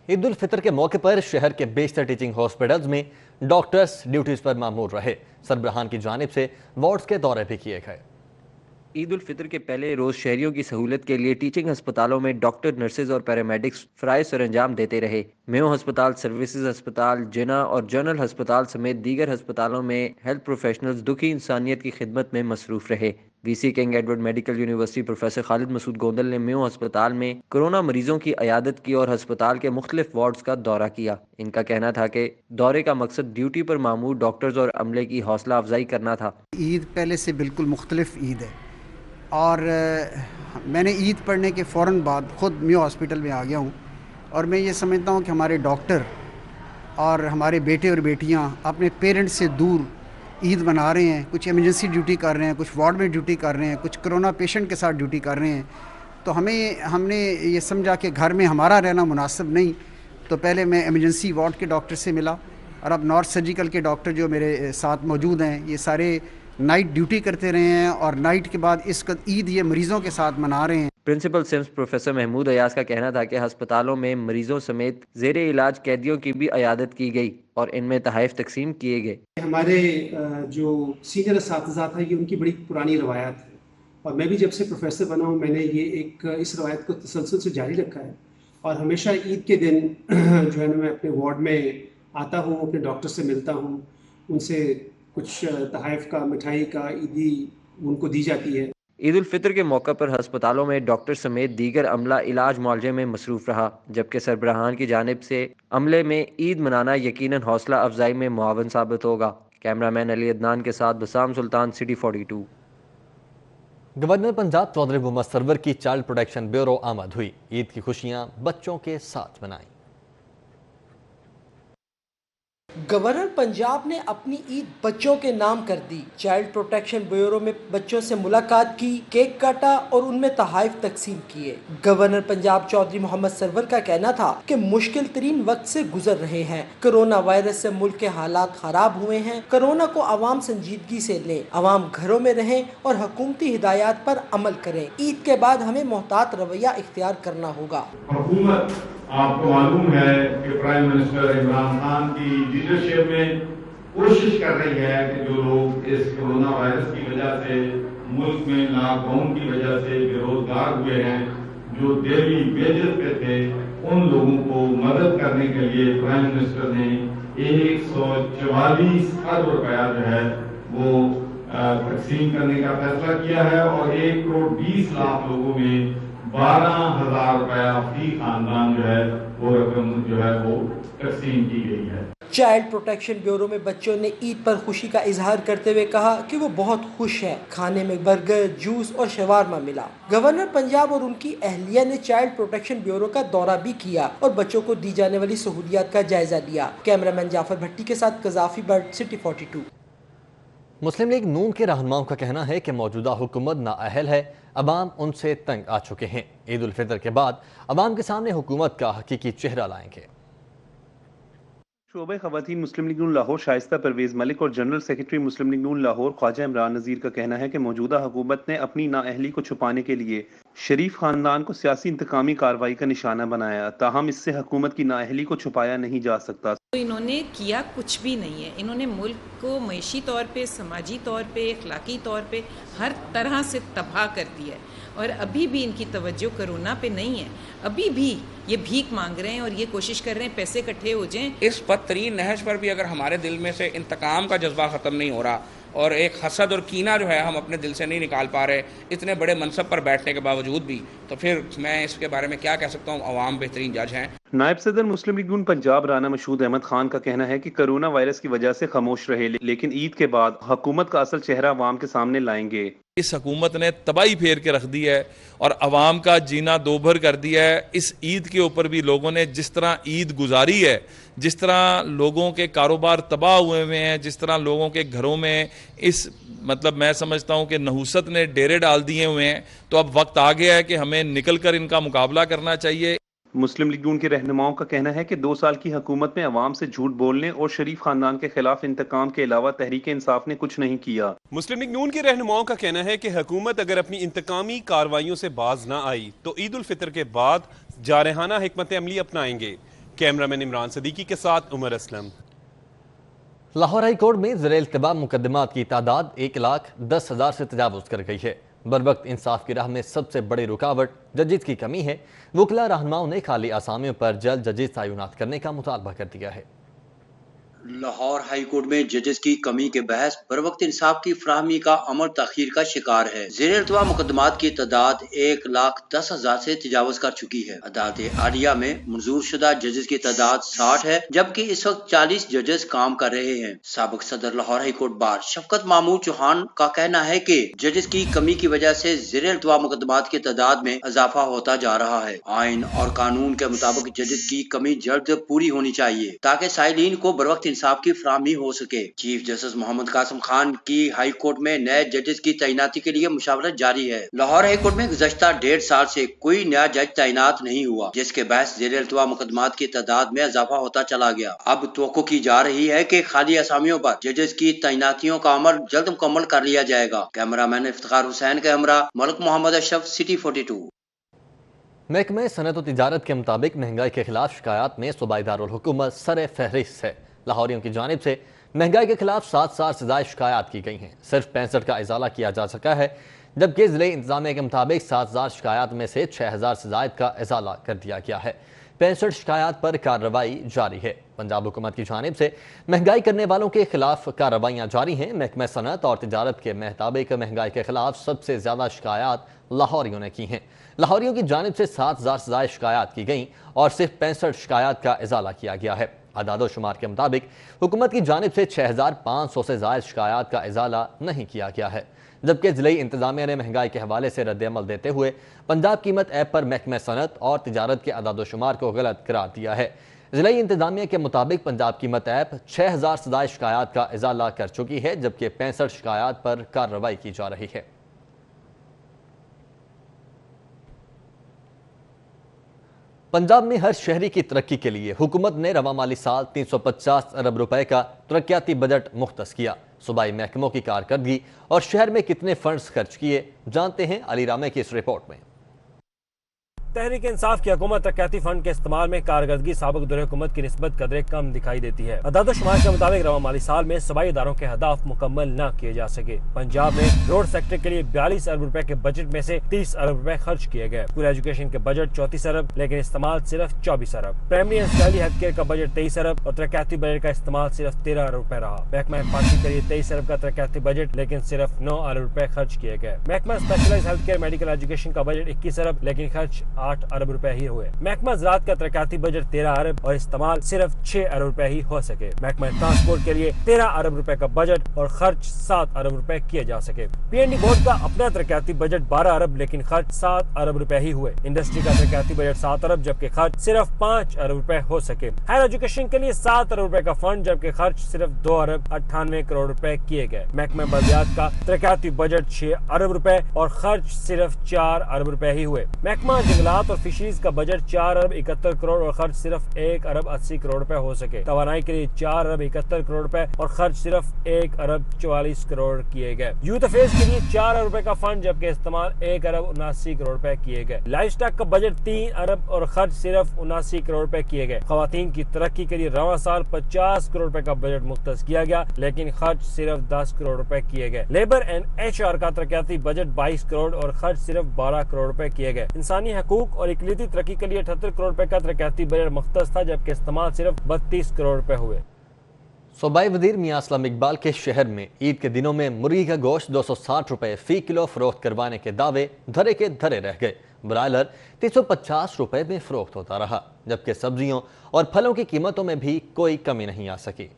S1: ईद उल फितर के मौके पर शहर के बेशतर टीचिंग हॉस्पिटल्स में डॉक्टर्स ड्यूटीज पर मामूर रहे। सरबराहान की जानिब से वार्ड्स के दौरे भी किए गए।
S20: ईद उल फितर के पहले रोज़ शहरियों की सहूलत के लिए टीचिंग अस्पतालों में डॉक्टर, नर्सेज और पैरामेडिक्स फ़राइज़ सरअंजाम देते रहे। मेयो अस्पताल, सर्विसेज अस्पताल, जिना और जनरल अस्पताल समेत दीगर अस्पतालों में हेल्थ प्रोफेशनल्स दुखी इंसानियत की खिदमत में मसरूफ़ रहे। VC King Edward medical university professor Khalid Masood Gondal ने मेयो अस्पताल में कोरोना मरीजों की अयादत की और अस्पताल के मुख्तलिफ वार्ड्स का दौरा किया। इनका कहना था कि दौरे का मकसद ड्यूटी पर मामूर डॉक्टर्स और अमले की हौसला अफजाई करना था।
S21: ईद पहले से बिल्कुल मुख्तलिफ ईद है और मैंने ईद पढ़ने के फ़ौरन बाद ख़ुद मेयो हॉस्पिटल में आ गया हूँ और मैं ये समझता हूँ कि हमारे डॉक्टर और हमारे बेटे और बेटियाँ अपने पेरेंट्स से दूर ईद मना रहे हैं। कुछ इमरजेंसी ड्यूटी कर रहे हैं, कुछ वार्ड में ड्यूटी कर रहे हैं, कुछ कोरोना पेशेंट के साथ ड्यूटी कर रहे हैं। तो हमने ये समझा कि घर में हमारा रहना मुनासिब नहीं, तो पहले मैं इमरजेंसी वार्ड के डॉक्टर से मिला और अब नॉर्थ सर्जिकल के डॉक्टर जो मेरे साथ मौजूद हैं, ये सारे नाइट ड्यूटी करते रहे हैं और नाइट के बाद इस ईद ये मरीज़ों के साथ मना रहे हैं।
S20: Principal SIMS professor Mahmood Ayaz का कहना था कि अस्पतालों में मरीजों समेत ज़ेरे इलाज कैदियों की भी अयादत की गई और इनमें तहाइफ तकसीम किए गए।
S22: हमारे जो सीनियर असातिज़ा था ये उनकी बड़ी पुरानी रवायत है और मैं भी जब से प्रोफेसर बना हूँ मैंने ये इस रवायत को तसलसल से जारी रखा है और हमेशा ईद के दिन जो है ना मैं अपने वार्ड में आता हूँ, अपने डॉक्टर से मिलता हूँ, उनसे कुछ तहाइफ का, मिठाई का, ईदी उनको दी जाती है।
S20: ईद उल फितर के मौके पर अस्पतालों में डॉक्टर समेत दीगर अमला इलाज मुआलजे में मसरूफ़ रहा, जबकि सरबराहान की जानिब से अमले में ईद मनाना यकीनन हौसला अफजाई में मुआवन साबित होगा। कैमरामैन अली अदनान के साथ बसाम सुल्तान, सिटी 42।
S1: गवर्नर पंजाब चौधरी मोहम्मद सरवर की चाइल्ड प्रोटेक्शन ब्यूरो आमद हुई। ईद की खुशियां बच्चों के साथ मनाई।
S3: گورنر پنجاب نے اپنی عید بچوں کے نام کر دی۔ چائلڈ پروٹیکشن بیورو میں بچوں سے ملاقات کی، کیک کاٹا اور ان میں تحائف تقسیم کیے۔ گورنر پنجاب چودھری محمد سرور کا کہنا تھا کہ مشکل ترین وقت سے گزر رہے ہیں۔ کرونا وائرس سے ملک کے حالات خراب ہوئے ہیں۔ کرونا کو عوام سنجیدگی سے لیں، عوام گھروں میں رہیں اور حکومتی ہدایات پر عمل کریں۔ عید کے بعد ہمیں محتاط رویہ اختیار کرنا ہوگا۔
S5: حکومت آپ کو معلوم ہے کہ پرائم منسٹر عمران خان کی لیڈرشپ میں کوشش کر رہی ہے کہ جو لوگ اس کرونا وائرس کی وجہ سے ملک میں لاک ڈاؤن کی وجہ سے بے روزگار ہوئے ہیں، جو ڈیلی ویجز پہ تھے، ان لوگوں کو مدد کرنے کے لیے پرائم منسٹر نے 144 ارب روپیہ جو ہے وہ تقسیم کرنے کا فیصلہ کیا ہے، اور 1 کروڑ 20 لاکھ لوگوں میں 12,000 روپیہ فی خاندان جو ہے وہ رقم جو ہے وہ تقسیم کی گئی ہے۔
S3: چائلڈ پروٹیکشن بیورو میں بچوں نے عید پر خوشی کا اظہار کرتے ہوئے کہا کہ وہ بہت خوش ہیں۔ کھانے میں برگر، جوس اور شوارما ملا۔ گورنر پنجاب اور ان کی اہلیہ نے چائلڈ پروٹیکشن بیورو کا دورہ بھی کیا اور بچوں کو دی جانے والی سہولیات کا جائزہ لیا۔ کیمرہ مین جعفر بھٹی کے ساتھ قذافی برڈ، سٹی 42۔
S1: مسلم لیگ نون کے رہنماؤں کا کہنا ہے کہ موجودہ حکومت نااہل ہے، عوام ان سے تنگ آ چکے ہیں۔ عید الفطر کے بعد عوام کے سامنے حکومت کا حقیقی چہرہ لائیں گے۔
S23: شعبہ خواتین مسلم لیگ نون لاہور شائستہ پرویز ملک اور جنرل سیکرٹری مسلم لیگ نون لاہور خواجہ عمران نذیر کا کہنا ہے کہ موجودہ حکومت نے اپنی نااہلی کو چھپانے کے لیے شریف خاندان کو سیاسی انتقامی کارروائی کا نشانہ بنایا، تاہم اس سے حکومت کی نااہلی کو چھپایا نہیں جا سکتا۔
S24: انہوں نے کیا کچھ بھی نہیں ہے، انہوں نے ملک کو معاشی طور پہ، سماجی طور پہ، اخلاقی طور پہ ہر طرح سے تباہ کر دیا ہے، اور ابھی بھی ان کی توجہ کرونا پہ نہیں ہے۔ ابھی بھی یہ بھیک مانگ رہے ہیں اور یہ کوشش کر رہے ہیں پیسے اکٹھے ہو جائیں۔
S25: اس بدترین نہج پر بھی اگر ہمارے دل میں سے انتقام کا جذبہ ختم نہیں ہو رہا اور ایک حسد اور کینہ جو ہے ہم اپنے دل سے نہیں نکال پا رہے اتنے بڑے منصب پر بیٹھنے کے باوجود بھی، تو پھر میں اس کے بارے میں کیا کہہ سکتا ہوں؟ عوام بہترین جج ہیں۔
S23: نائب صدر مسلم لیگ نون پنجاب رانا مشہود احمد خان کا کہنا ہے کہ کرونا وائرس کی وجہ سے خاموش رہے، لیکن عید کے بعد حکومت کا اصل چہرہ عوام کے سامنے لائیں گے۔
S26: اس حکومت نے تباہی پھیر کے رکھ دی ہے اور عوام کا جینا دوبھر کر دیا ہے۔ اس عید کے اوپر بھی لوگوں نے جس طرح عید گزاری ہے، جس طرح لوگوں کے کاروبار تباہ ہوئے ہیں، جس طرح لوگوں کے گھروں میں میں سمجھتا ہوں کہ نحوست نے ڈیرے ڈال دیے ہوئے ہیں، تو اب وقت آ گیا ہے کہ ہمیں نکل کر ان کا مقابلہ کرنا چاہیے۔
S23: مسلم لیگ نون کے رہنماؤں کا کہنا ہے کہ 2 سال کی حکومت میں عوام سے جھوٹ بولنے اور شریف خاندان کے خلاف انتقام کے علاوہ تحریک انصاف نے کچھ نہیں کیا۔
S27: مسلم لیگ نون کے رہنماؤں کا کہنا ہے کہ حکومت اگر اپنی انتقامی کارروائیوں سے باز نہ آئی تو عید الفطر کے بعد جارحانہ حکمت عملی اپنائیں گے۔ کیمرہ مین عمران صدیقی کے ساتھ عمر اسلم۔
S1: لاہور ہائی کورٹ میں زیر التوا مقدمات کی تعداد 1,10,000 سے تجاوز کر گئی ہے۔ بروقت انصاف کی راہ میں سب سے بڑی رکاوٹ ججز کی کمی ہے۔ وکلاء رہنماؤں نے خالی آسامیوں پر جلد ججز تعینات کرنے کا مطالبہ کر دیا ہے۔
S4: لاہور ہائی کورٹ میں ججز کی کمی کے بحث بروقت انصاف کی فراہمی کا عمل تاخیر کا شکار ہے۔ زیر التوا مقدمات کی تعداد 1,10,000 سے تجاوز کر چکی ہے۔ عدالت عالیہ میں منظور شدہ ججز کی تعداد 60 ہے، جبکہ اس وقت 40 ججز کام کر رہے ہیں۔ سابق صدر لاہور ہائی کورٹ بار شفقت محمود چوہان کا کہنا ہے کہ ججز کی کمی کی وجہ سے زیر التوا مقدمات کی تعداد میں اضافہ ہوتا جا رہا ہے۔ آئین اور قانون کے مطابق ججز کی کمی جلد پوری ہونی چاہیے تاکہ سائلین کو بروقت انصاف کی فراہمی ہو سکے۔ چیف جسٹس محمد قاسم خان کی ہائی کورٹ میں نئے ججز کی تعیناتی کے لیے مشاورت جاری ہے۔ لاہور ہائی کورٹ میں گزشتہ 1.5 سال سے کوئی نیا جج تعینات نہیں ہوا، جس کے باعث زیر التوا مقدمات کی تعداد میں اضافہ ہوتا چلا گیا۔ اب توقع کی جا رہی ہے کہ خالی اسامیوں پر ججز کی تعیناتیوں کا عمل جلد مکمل کر لیا جائے گا۔ کیمرہ مین افتخار حسین کے ہمراہ ملک محمد اشرف، سٹی 42۔
S1: محکمہ صنعت و تجارت کے مطابق مہنگائی کے خلاف شکایات میں صوبائی دارالحکومت سر فہرست ہے۔ لاہوریوں کی جانب سے مہنگائی کے خلاف 7,000 سے زائد شکایات کی گئی ہیں، صرف 65 کا ازالہ کیا جا سکا ہے، جبکہ ضلعی انتظامیہ کے مطابق 7,000 شکایات میں سے 6,000 سے زائد کا ازالہ کر دیا گیا ہے۔ 65 شکایات پر کارروائی جاری ہے۔ پنجاب حکومت کی جانب سے مہنگائی کرنے والوں کے خلاف کارروائیاں جاری ہیں۔ محکمہ صنعت اور تجارت کے مطابق مہنگائی کے خلاف سب سے زیادہ شکایات لاہوریوں نے کی ہیں۔ لاہوریوں کی جانب سے 7,000 سے زائد شکایات کی گئیں اور صرف 65 شکایات کا ازالہ کیا گیا ہے۔ اعداد و شمار کے مطابق حکومت کی جانب سے 6,500 سے زائد شکایات کا ازالہ نہیں کیا گیا ہے، جبکہ ضلعی انتظامیہ نے مہنگائی کے حوالے سے رد عمل دیتے ہوئے پنجاب قیمت ایپ پر محکمہ صنعت اور تجارت کے اعداد و شمار کو غلط قرار دیا ہے۔ ضلعی انتظامیہ کے مطابق پنجاب قیمت ایپ 6000 سزائے شکایات کا ازالہ کر چکی ہے، جبکہ 65 شکایات پر کارروائی کی جا رہی ہے۔ پنجاب میں ہر شہری کی ترقی کے لیے حکومت نے رواں مالی سال 350 ارب روپے کا ترقیاتی بجٹ مختص کیا۔ صوبائی محکموں کی کارکردگی اور شہر میں کتنے فنڈز خرچ کیے، جانتے ہیں علی رامے کی اس رپورٹ میں۔
S6: تحریک انصاف کی حکومت ترقیاتی فنڈ کے استعمال میں کارکردگی سابق دور حکومت کی نسبت قدرے کم دکھائی دیتی ہے۔ اعداد و شمار کے مطابق رواں مالی سال میں صوبائی اداروں کے اہداف مکمل نہ کیے جا سکے۔ پنجاب میں روڈ سیکٹر کے لیے 42 ارب روپے کے بجٹ میں سے 30 ارب روپے خرچ کیے گئے۔ پورے ایجوکیشن کے بجٹ 34 ارب لیکن استعمال صرف 24 ارب۔ Primary and secondary health care کا بجٹ 23 ارب اور ترقیاتی بجٹ کا استعمال صرف 13 ارب روپے رہا۔ محکمہ حفاظت کے لیے 23 ارب کا ترقیاتی بجٹ لیکن صرف 9 ارب روپے خرچ کیے گئے۔ محکمہ specialised health care medical education کا بجٹ 21 ارب لیکن خرچ 8 ارب روپے ہی ہوئے۔ محکمہ زراعت کا ترقیاتی بجٹ 13 ارب اور استعمال صرف 6 ارب روپے ہی ہو سکے۔ محکمہ ٹرانسپورٹ کے لیے 13 ارب روپے کا بجٹ اور خرچ 7 ارب روپے کیے جا سکے۔ پی این ڈی بورڈ کا اپنا ترقیاتی بجٹ 12 ارب لیکن خرچ 7 ارب روپے ہی ہوئے۔ انڈسٹری کا ترقیاتی بجٹ 7 ارب جبکہ خرچ صرف 5 ارب روپے ہو سکے۔ ہائر ایجوکیشن کے لیے 7 ارب روپے کا فنڈ جبکہ خرچ صرف 2 ارب 98 کروڑ روپے کیے گئے۔ محکمہ بلدیات کا ترقیاتی بجٹ 6 ارب روپے اور خرچ صرف 4 ارب روپے ہی ہوئے۔ محکمہ جنگلات اور فشریز کا بجٹ 4 ارب 71 کروڑ اور خرچ صرف 1 ارب 80 کروڑ روپے ہو سکے۔ توانائی کے لیے 4 ارب 71 کروڑ روپے اور خرچ صرف 1 ارب 44 کروڑ کیے گئے۔ یوتھ افیئرز کے لیے 4 ارب روپے کا فنڈ جبکہ استعمال 1 ارب 79 کروڑ روپے کیے گئے۔ لائف سٹاک کا بجٹ 3 ارب اور خرچ صرف 79 کروڑ روپے کیے گئے۔ خواتین کی ترقی کے لیے رواں سال 50 کروڑ روپے کا بجٹ مختص کیا گیا لیکن خرچ صرف 10 کروڑ روپے کیے گئے۔ لیبر اینڈ ایچ آر کا ترقیاتی بجٹ 22 کروڑ اور خرچ صرف 12 کروڑ روپے کیے گئے۔ انسانی حقوق اور اقلیتی ترقی کے لیے 78 کروڑ روپے کا ترقیاتی بجٹ مختص تھا جبکہ استعمال صرف 32 کروڑ روپے ہوئے۔
S1: صوبائی وزیر میاں اسلم اقبال کے شہر میں عید کے دنوں میں مرغی کا گوشت 260 روپے فی کلو فروخت کروانے کے دعوے دھرے کے دھرے رہ گئے۔ برائلر 350 روپے میں فروخت ہوتا رہا جبکہ سبزیوں اور پھلوں کی قیمتوں میں بھی کوئی کمی نہیں آ سکی۔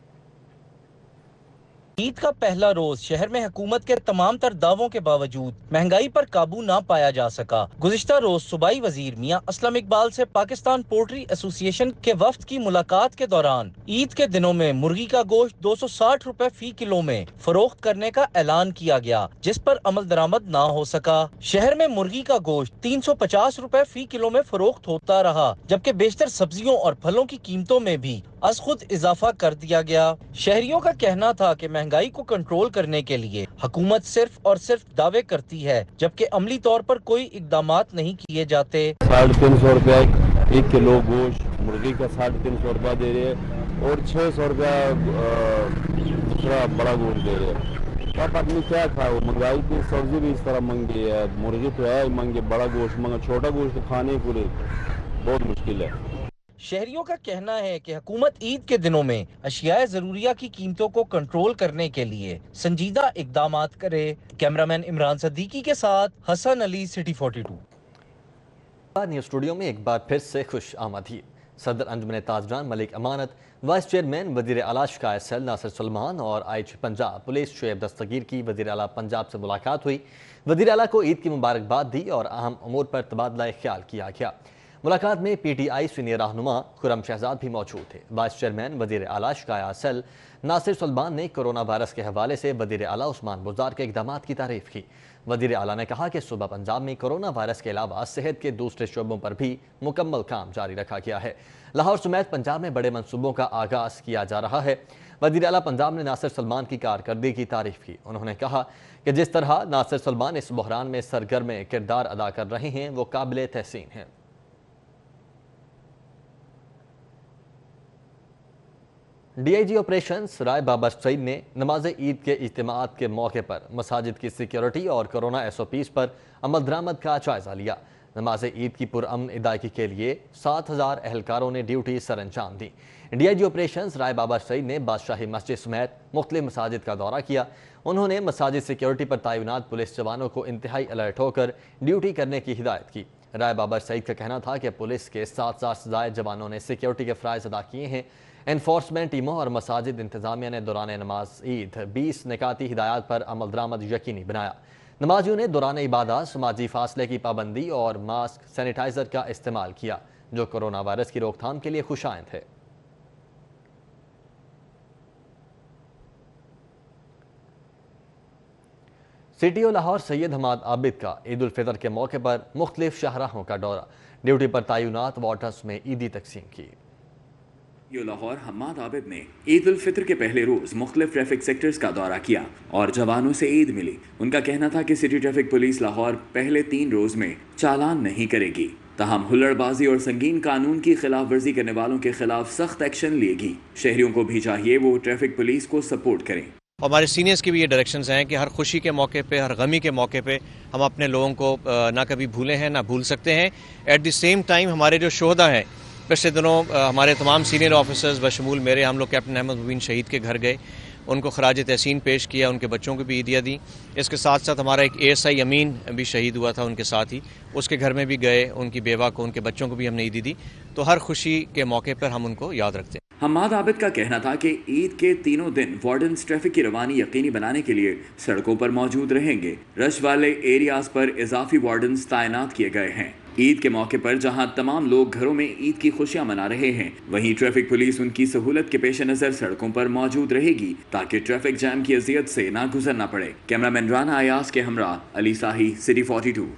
S12: عید کا پہلا روز شہر میں حکومت کے تمام تر دعووں کے باوجود مہنگائی پر قابو نہ پایا جا سکا۔ گزشتہ روز صوبائی وزیر میاں اسلم اقبال سے پاکستان پولٹری ایسوسی ایشن کے وفد کی ملاقات کے دوران عید کے دنوں میں مرغی کا گوشت 260 روپے فی کلو میں فروخت کرنے کا اعلان کیا گیا جس پر عمل درآمد نہ ہو سکا۔ شہر میں مرغی کا گوشت 350 روپے فی کلو میں فروخت ہوتا رہا جبکہ بیشتر سبزیوں اور پھلوں کی قیمتوں میں بھی از خود اضافہ کر دیا گیا۔ شہریوں کا کہنا تھا کہ مہنگائی کو کنٹرول کرنے کے لیے حکومت صرف اور صرف دعوے کرتی ہے جبکہ عملی طور پر کوئی اقدامات نہیں کیے جاتے۔
S7: 350 روپے 1 کلو گوشت مرغی کا 350 روپے دے رہے ہیں اور 600 روپے دوسرا بڑا گوشت دے رہے ہیں۔ اب آدمی کیا کھائے؟ مہنگائی کی سبزی بھی اس طرح مہنگی ہے، مرغی تو ہے مہنگی، بڑا گوشت مہنگا، چھوٹا گوشت کھانے کے لیے بہت مشکل ہے۔
S12: شہریوں کا کہنا ہے کہ حکومت عید کے دنوں میں اشیاء ضروریہ کی قیمتوں کو کنٹرول کرنے کے لیے سنجیدہ اقدامات کرے۔ کیمرامین عمران صدیقی کے ساتھ Hasan Ali, city 42۔
S1: News studio میں ایک بار پھر سے خوش آمدید۔ صدر انجمن تاجران ملک امانت، وائس چیئرمین وزیر اعلیٰ شکایت سیل ناصر سلمان اور آئی جی پنجاب پولیس شعیب دستگیر کی وزیر اعلیٰ پنجاب سے ملاقات ہوئی۔ وزیر اعلیٰ کو عید کی مبارکباد دی اور اہم امور پر تبادلہ خیال کیا گیا۔ ملاقات میں پی ٹی آئی سینئر رہنما خرم شہزاد بھی موجود تھے۔ وائس چیئرمین وزیر اعلیٰ شکایات سیل ناصر سلمان نے کورونا وائرس کے حوالے سے وزیر اعلیٰ عثمان بزدار کے اقدامات کی تعریف کی۔ وزیر اعلیٰ نے کہا کہ صوبہ پنجاب میں کورونا وائرس کے علاوہ صحت کے دوسرے شعبوں پر بھی مکمل کام جاری رکھا گیا ہے۔ لاہور سمیت پنجاب میں بڑے منصوبوں کا آغاز کیا جا رہا ہے۔ وزیر اعلیٰ پنجاب نے ناصر سلمان کی کارکردگی کی تعریف کی۔ انہوں نے کہا کہ جس طرح ناصر سلمان اس بحران میں سرگرم کردار ادا کر رہے ہیں وہ قابل تحسین ہے۔ ڈی آئی جی آپریشنز رائے بابر سعید نے نماز عید کے اجتماعات کے موقع پر مساجد کی سیکیورٹی اور کورونا ایس او پیز پر عمل درآمد کا جائزہ لیا۔ نماز عید کی پرامن ادائیگی کے لیے 7000 اہلکاروں نے ڈیوٹی سر انجام دی۔ ڈی آئی جی آپریشنز رائے بابر سعید نے بادشاہی مسجد سمیت مختلف مساجد کا دورہ کیا۔ انہوں نے مساجد سیکیورٹی پر تعینات پولیس جوانوں کو انتہائی الرٹ ہو کر ڈیوٹی کرنے کی ہدایت کی۔ رائے بابر سعید کا کہنا تھا کہ پولیس کے 7000 سے زائد جوانوں نے سیکیورٹی کے فرائض ادا کیے ہیں۔ انفورسمنٹ ٹیموں اور مساجد انتظامیہ نے دوران نماز عید 20 نکاتی ہدایات پر عمل درآمد یقینی بنایا۔ نمازیوں نے دوران عبادات سماجی فاصلے کی پابندی اور ماسک سینیٹائزر کا استعمال کیا جو کورونا وائرس کی روک تھام کے لیے خوش آئند ہے۔ CTO लाहौर सैयद हमाद आबिद का ईद उल फितर के मौके पर मुख्तलिफ शाहराहों का दौरा, ड्यूटी पर तैनात वार्डर्स में ईदी तकसीम की।
S2: लाहौर हमाद आबिद ने ईद उल फितर के पहले रोज मुख्तलिफ ट्रैफिक सेक्टर्स का दौरा किया और जवानों से ईद मिली। उनका कहना था कि सिटी ट्रैफिक पुलिस लाहौर पहले 3 रोज में चालान नहीं करेगी, तहम हुल्लड़बाजी और संगीन कानून की खिलाफ वर्जी करने वालों के खिलाफ सख्त एक्शन लेगी। शहरियों को भी चाहिए वो ट्रैफिक पुलिस को सपोर्ट करें।
S8: हमारे सीनियर्स की भी ये डायरेक्शंस हैं कि हर खुशी के मौके पे, हर गमी के मौके पे हम अपने लोगों को ना कभी भूले हैं ना भूल सकते हैं। एट द सेम टाइम हमारे जो शोहदा हैं, पिछले दिनों हमारे तमाम सीनियर ऑफिसर्स बशमूल मेरे, हम लोग कैप्टन अहमद मुबीन शहीद के घर गए, उनको खराज तहसीन पेश किया, उनके बच्चों को भी ईदियाँ दी। इसके साथ साथ हमारा एक ASI अमीन भी शहीद हुआ था उनके साथ ही, उसके घर में भी गए, उनकी बेवा को, उनके बच्चों को भी हमने ईदी दी। तो हर खुशी के मौके पर हम उनको याद रखते हैं।
S2: हमाद आबिद का कहना था कि ईद के तीनों दिन वार्डन्स ट्रैफिक की रवानी यकीनी बनाने के लिए सड़कों पर मौजूद रहेंगे। रश वाले एरियाज पर इजाफी वार्डन्स तैनात किए गए हैं। ईद के मौके पर जहां तमाम लोग घरों में ईद की खुशियां मना रहे हैं, वहीं ट्रैफिक पुलिस उनकी सहूलत के पेश नजर सड़कों पर मौजूद रहेगी ताकि ट्रैफिक जैम की अजियत से ना गुजरना पड़े। कैमरामैन राना अयास के हमरा Ali Shahi, city 42।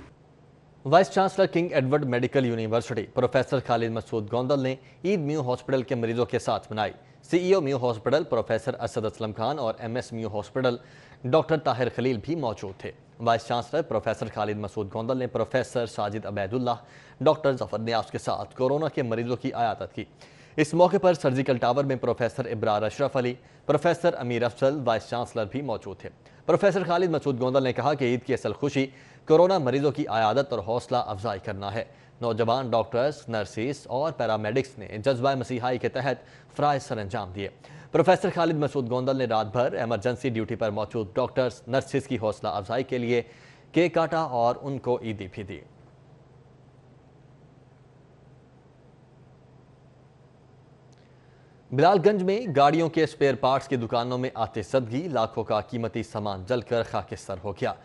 S1: Vice chancellor King Edward medical university professor Khalid Masood Gondal ने ईद म्यू हॉस्पिटल के मरीजों के साथ मनाई। CEO Mayo hospital professor Asad Aslam Khan और MS Mayo hospital doctor Tahir Khalil भी मौजूद थे। Vice chancellor professor Khalid Masood Gondal ने प्रोफेसर साजिद अबैदुल्लाह, डॉक्टर जफर नियाज के साथ कोरोना के मरीजों की आयादत की। इस मौके पर सर्जिकल टावर में प्रोफेसर इब्रार अशरफ अली, प्रोफेसर अमीर अफजल, वाइस चांसलर भी मौजूद थे। प्रोफेसर खालिद मसूद गोंदल ने कहा कि ईद की असल खुशी कोरोना मरीजों की आयादत और हौसला अफजाई करना है। नौजवान डॉक्टर्स, नर्सिस और पैरामेडिक्स ने जज्बा मसीहाई के तहत फ़राइज़ सर अंजाम दिए। प्रोफेसर खालिद मसूद गोंदल ने रात भर एमरजेंसी ड्यूटी पर मौजूद डॉक्टर्स, नर्सिस की हौसला अफजाई के लिए केक काटा और उनको ईदी भी दी। बिलालगंज में गाड़ियों के स्पेयर पार्ट्स की दुकानों में आतिशबाजी, लाखों का कीमती सामान जलकर खाकिस्तान हो गया।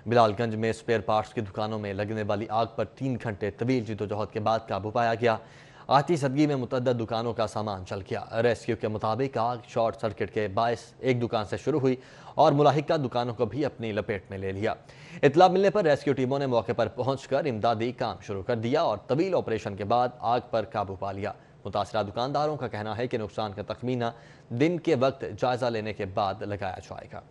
S1: बिलालगंज में स्पेयर पार्ट्स की दुकानों में लगने वाली आग पर 3 घंटे तवील जदोजहद के बाद काबू पाया गया। आतिशबाजी में मुतअद्दिद दुकानों का सामान जल गया। रेस्क्यू के मुताबिक आग शॉर्ट सर्किट के बायस एक दुकान से शुरू हुई और मुलाहिका दुकानों को भी अपनी लपेट में ले लिया। इतला मिलने पर रेस्क्यू टीमों ने मौके पर पहुंचकर इमदादी काम शुरू कर दिया और तवील ऑपरेशन के बाद आग पर काबू पा लिया। मुतासरा दुकानदारों का कहना है कि नुकसान का तखमीना दिन के वक्त जायजा लेने के बाद लगाया जाएगा।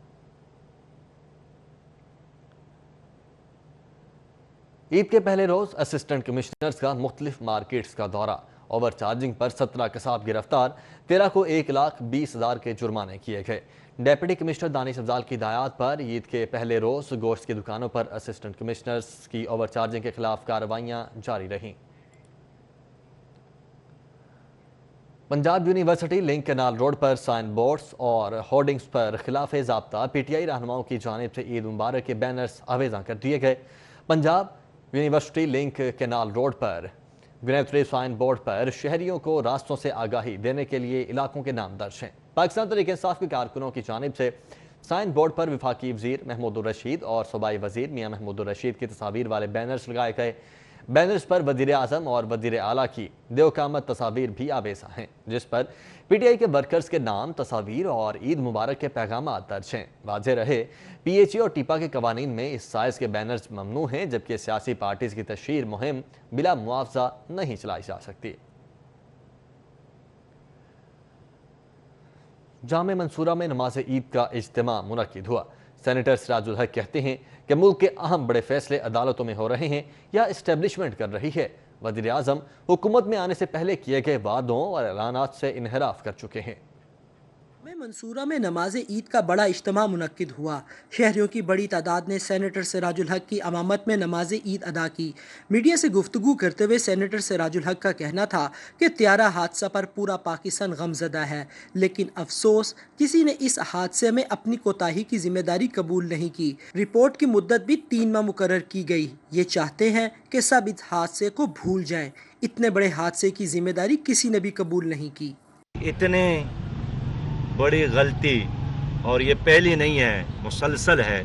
S1: ईद के पहले रोज असिस्टेंट कमिश्नर्स का मुख्तलिफ मार्केट्स का दौरा, ओवर चार्जिंग पर 17 कसाब गिरफ्तार, 13 को 1,20,000 के जुर्माने किए गए। डेप्यूटी कमिश्नर दानिश अफजाल की हिदायत पर ईद के पहले रोज गोश्त की दुकानों पर असिस्टेंट कमिश्नर्स की ओवर चार्जिंग के खिलाफ कार्रवाइयां जारी रहीं। Punjab university link canal road पर साइन बोर्ड्स और होर्डिंग्स पर खिलाफ ज़ाब्ता PTI रहनुमाओं की जानिब से ईद मुबारक के बैनर्स आवेज़ा कर दिए गए। Punjab university link canal road पर गुनेवतरी साइन बोर्ड पर शहरियों को रास्तों से आगाही देने के लिए इलाकों के नाम दर्ज हैं। पाकिस्तान तहरीक इंसाफ के कारकुनों की जानिब से साइन बोर्ड पर वफाकी वज़ीर महमूद रशीद और सूबाई वज़ीर मियाँ महमूद रशीद की तस्वीर वाले बैनर्स लगाए गए। बैनर्स पर वज़ीर आज़म और वज़ीर आला की देवकामत तस्वीर भी आवेज़ा हैं, जिस पर PTI के वर्कर्स के नाम, तस्वीर और ईद मुबारक के पैगाम दर्ज हैं। वाज़ेह रहे PHE और टीपा के कवानीन में इस साइज़ के बैनर्स ममनू हैं, जबकि सियासी पार्टीज़ की तशहीर मुहिम बिला मुआवजा नहीं चलाई जा सकती। जामे मंसूरा में नमाज ईद का इज्तिमा मुनक्किद हुआ। सेनेटर सिराजुल हक कहते हैं कि मुल्क के अहम बड़े फैसले अदालतों में हो रहे हैं या इस्टेब्लिशमेंट कर रही है। वज़ीर आज़म हुकूमत में आने से पहले किए गए वादों और ऐलानात से इन्हिराफ कर चुके हैं।
S3: मंसूरा में नमाज ईद का बड़ा इज्तिमा मुनक्किद हुआ। शहरियों की बड़ी तादाद ने सेनेटर सिराजुल हक की अमामत में नमाज ईद अदा की। मीडिया से गुफ्तगू करते हुए सेनेटर सिराजुल हक का कहना था कि त्यारा हादसा पर पूरा पाकिस्तान गमज़दा है, लेकिन अफसोस किसी ने इस हादसे में अपनी कोताही की जिम्मेदारी कबूल नहीं की। रिपोर्ट की मुद्दत भी 3 माह मुकर्रर की गई। ये चाहते हैं कि सब इस हादसे को भूल जाएं। इतने बड़े हादसे की जिम्मेदारी किसी ने भी कबूल नहीं की।
S9: इतने बड़ी गलती, और ये पहली नहीं है, मुसलसल है।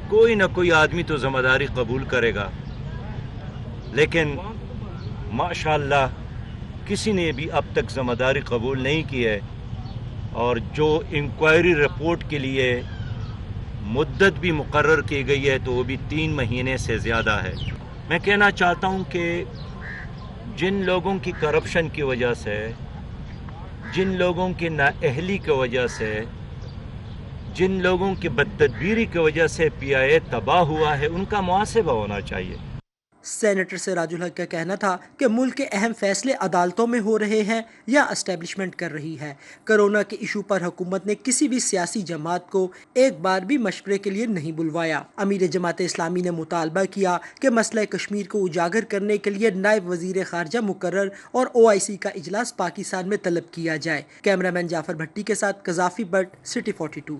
S9: कोई ना कोई आदमी तो ज़िम्मेदारी कबूल करेगा, लेकिन माशाअल्लाह किसी ने भी अब तक ज़िम्मेदारी कबूल नहीं की है। और जो इंक्वायरी रिपोर्ट के लिए मुद्दत भी मुकर्रर की गई है तो वो भी 3 महीने से ज़्यादा है। मैं कहना चाहता हूँ कि जिन लोगों की करप्शन की वजह से, जिन लोगों की नाअहली की वजह से, जिन लोगों की बदतदबीरी की वजह से PIA तबाह हुआ है, उनका मुआवजा होना चाहिए।
S3: सेनेटर सिराजुल हक का कहना था कि मुल्क के अहम फैसले अदालतों में हो रहे हैं या एस्टेब्लिशमेंट कर रही है। कोरोना के इशू पर हुकूमत ने किसी भी सियासी जमात को एक बार भी मशवरे के लिए नहीं बुलवाया। अमीर जमात इस्लामी ने मुतालबा किया कि मसला कश्मीर को उजागर करने के लिए नायब वजीर खारजा मुकर्रर और OIC का इजलास पाकिस्तान में तलब किया जाए। कैमरामैन जाफर भट्टी के साथ Gaddafi but, city 42।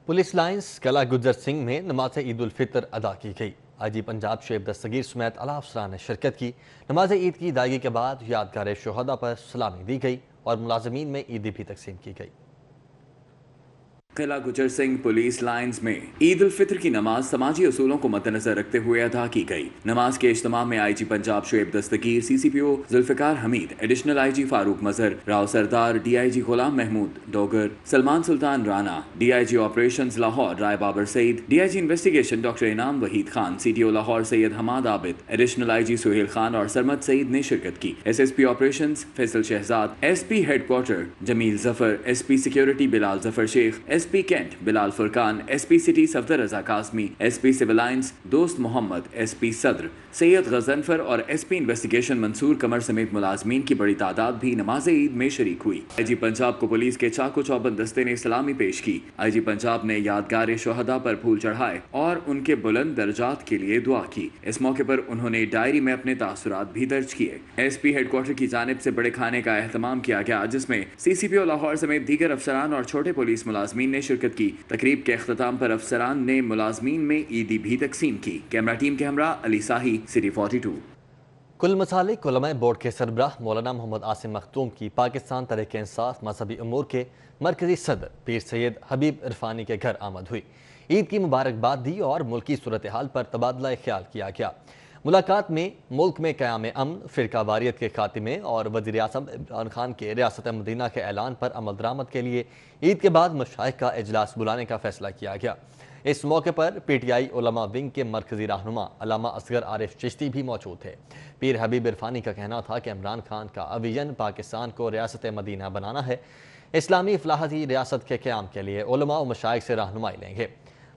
S1: Police lines कला गुजर सिंह में नमाज ईद उल फितर अदा की गई। IG पंजाब शुएब दस्तगीर समेत आला अफसरान ने शिरकत की। नमाज ईद की अदायगी के बाद यादगार शोहदा पर सलामी दी गई और मुलाजमीन में ईदी भी तकसीम की गई।
S2: किला गुजर सिंह पुलिस लाइन्स में ईद उल फितर की नमाज समाजी उसूलों को मद्देनजर रखते हुए अदा की गई। नमाज के इज्तिमा में IG Punjab Shoaib Dastgir, CCPO Zulfiqar Hameed, additional IG Farooq Mazhar, Rao Sardar, DIG Ghulam Mahmood Dogar, Salman Sultan Rana, DIG operations Lahore Rai Babar Saeed, DIG investigation doctor Inam Waheed Khan, CTO Lahore Syed Hammad Abid, additional IG Suhail Khan और सरमद सईद ने शिरकत की। SSP operations Faisal Shahzad, SP headquarter Jamil Zafar, SP security Bilal Zafar Sheikh, SP cantt Bilal Furqan, SP city Safdar रजा कासमी, SP सिविल लाइन्स दोस्त मोहम्मद, SP सदर सैयद गजनफर और SP इन्वेस्टिगेशन मंसूर कमर समेत मुलाजमीन की बड़ी तादाद भी नमाज ईद में शरीक हुई। IG पंजाब को पुलिस के चाको चौबंद दस्ते ने सलामी पेश की। IG पंजाब ने यादगार शोहदा पर फूल चढ़ाए और उनके बुलंद दर्जात के लिए दुआ की। इस मौके पर उन्होंने डायरी में अपने तासुरात भी दर्ज किए। SP हेडक्वार्टर की जानिब से बड़े खाने का एहतमाम किया गया, जिसमें CCPO लाहौर समेत दीगर अफसरान और छोटे पुलिस मुलाजमीन ने शिरकत की। तकरीब के अख्ताम पर अफसरान ने मुलाजमीन में ईदी भी तकसीम की। कैमरा टीम के हमरा अली साही, सिटी 42।
S1: कुल मसालिक उलमा बोर्ड के सरबराह मौलाना मोहम्मद आसिम मखदूम की पाकिस्तान तहरीक इंसाफ मजहबी अमूर के मरकजी सदर पीर सैयद हबीब इरफानी के घर आमद हुई। ईद की मुबारकबाद दी और मुल्की सूरत हाल पर तबादला ख्याल किया गया। मुलाकात में मुल्क में क़याम अमन, फ़िरका वारियत के खात्मे और वज़ीर आज़म इमरान खान के रियासत मदीना के ऐलान पर अमल दरामद के लिए ईद के बाद मशाइख का इजलास बुलाने का फैसला किया गया। इस मौके पर PTI उलमा विंग के मरकजी रहनुमा अल्लामा असगर आरिफ चिश्ती भी मौजूद थे। पीर हबीब इरफानी का कहना था कि इमरान खान का विजन पाकिस्तान को रियासत मदीना बनाना है। इस्लामी फलाहती रियासत के क़याम के लिए उलमा और मशाइख से रहनुमाई लेंगे।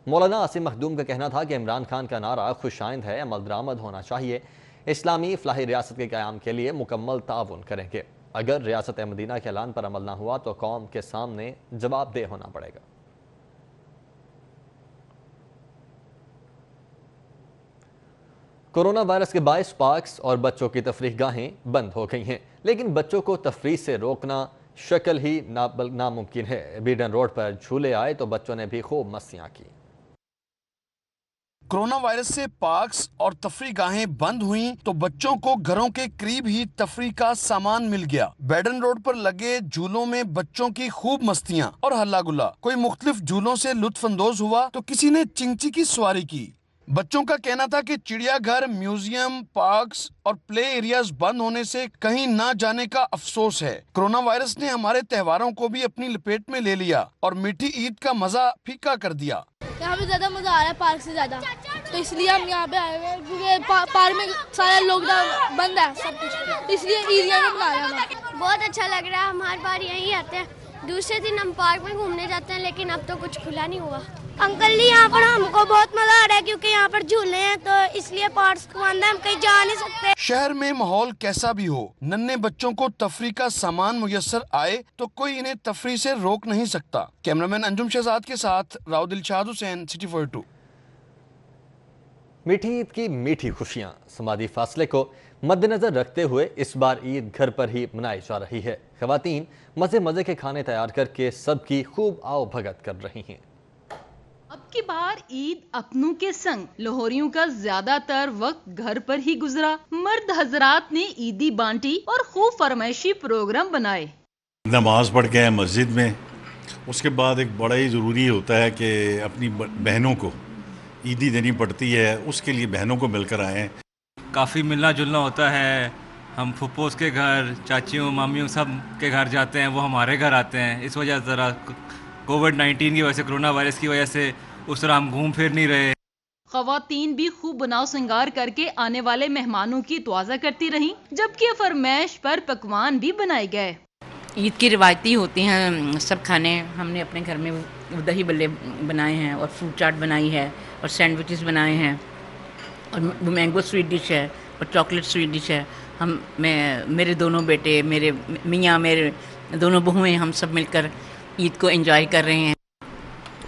S1: मौलाना आसिम मखदूम का कहना था कि इमरान खान का नारा खुशाइंद है, अमल दरामद होना चाहिए। इस्लामी फलाही रियासत के क़याम के लिए मुकम्मल ताउन करेंगे। अगर रियासत मदीना के ऐलान पर अमल ना हुआ तो कौम के सामने जवाबदेह होना पड़ेगा। कोरोना वायरस के बायस पार्क्स और बच्चों की तफरीह गाहें बंद हो गई हैं, लेकिन बच्चों को तफरीह से रोकना शक्ल ही नामुमकिन है। बीडन रोड पर झूले आए तो बच्चों ने भी खूब मस्तियाँ की।
S10: कोरोना वायरस से पार्क्स और तफरी गाहें बंद हुई तो बच्चों को घरों के करीब ही तफरी का सामान मिल गया। बैडन रोड पर लगे झूलों में बच्चों की खूब मस्तियां और हल्ला गुल्ला। कोई मुख्तलिफ झूलों से लुत्फ अंदोज हुआ तो किसी ने चिंची की सवारी की। बच्चों का कहना था कि चिड़ियाघर, म्यूजियम, पार्क्स और प्ले एरियाज बंद होने से कहीं ना जाने का अफसोस है। कोरोना वायरस ने हमारे त्योहारों को भी अपनी लपेट में ले लिया और मीठी ईद का मजा फीका कर दिया।
S11: यहाँ पे ज्यादा मजा आ रहा है पार्क से ज्यादा, तो इसलिए हम यहाँ पे आए हुए हैं क्योंकि पार्क में सारा लॉकडाउन बंद है सब कुछ, इसलिए ईद यहाँ बना रहे हैं।
S13: बहुत अच्छा लग रहा है, हम हर बार यहीं आते हैं। दूसरे दिन हम पार्क में घूमने जाते हैं, लेकिन अब तो कुछ खुला नहीं हुआ। अंकल जी यहाँ पर हमको बहुत मजा आ रहा है क्योंकि यहाँ पर झूले हैं, तो इसलिए पार्क बंद है, हम कहीं जा नहीं सकते।
S10: शहर में माहौल कैसा भी हो, नन्हे बच्चों को तफरी का सामान मुयस्सर आए तो कोई इन्हें तफरी से रोक नहीं सकता। कैमरामैन अंजुम शहजाद के साथ राव दिलशाद हुसैन, सिटी 42।
S1: मीठी ईद की मीठी खुशियाँ समाजी फासले को मद्देनजर रखते हुए इस बार ईद घर पर ही मनाई जा रही है। ख़वातीन मज़े मज़े के खाने तैयार करके सबकी खूब आओ भगत कर रही हैं।
S14: अब की बार ईद अपनों के संग लाहौरियों का ज्यादातर वक्त घर पर ही गुजरा। मर्द हजरात ने ईदी बांटी और खूब फरमाइशी प्रोग्राम बनाए।
S15: नमाज पढ़ के आए मस्जिद में, उसके बाद एक बड़ा ही ज़रूरी होता है कि अपनी बहनों को ईदी देनी पड़ती है, उसके लिए बहनों को मिलकर आए।
S16: काफ़ी मिलना जुलना होता है। हम फुप्पोस के घर, चाचियों, मामियों सब के घर जाते हैं, वो हमारे घर आते हैं। इस वजह ज़रा कोविड-19 की वजह से, कोरोना वायरस की वजह से उस तरह हम घूम फिर नहीं रहे।
S14: खवातीन भी खूब बनाव सिंगार करके आने वाले मेहमानों की तवाज़ा करती रहीं, जबकि फरमाइश पर पकवान भी बनाए गए।
S5: ईद की रिवायती होती हैं सब खाने। हमने अपने घर में दही बल्ले बनाए हैं और फ्रूट चाट बनाई है और सैंडविचेस बनाए हैं और मैंगो स्वीट डिश है और चॉकलेट स्वीट डिश है। मेरे दोनों बेटे, मेरे मियाँ, मेरे दोनों बहुएं, हम सब मिलकर ईद को एंजॉय कर रहे हैं।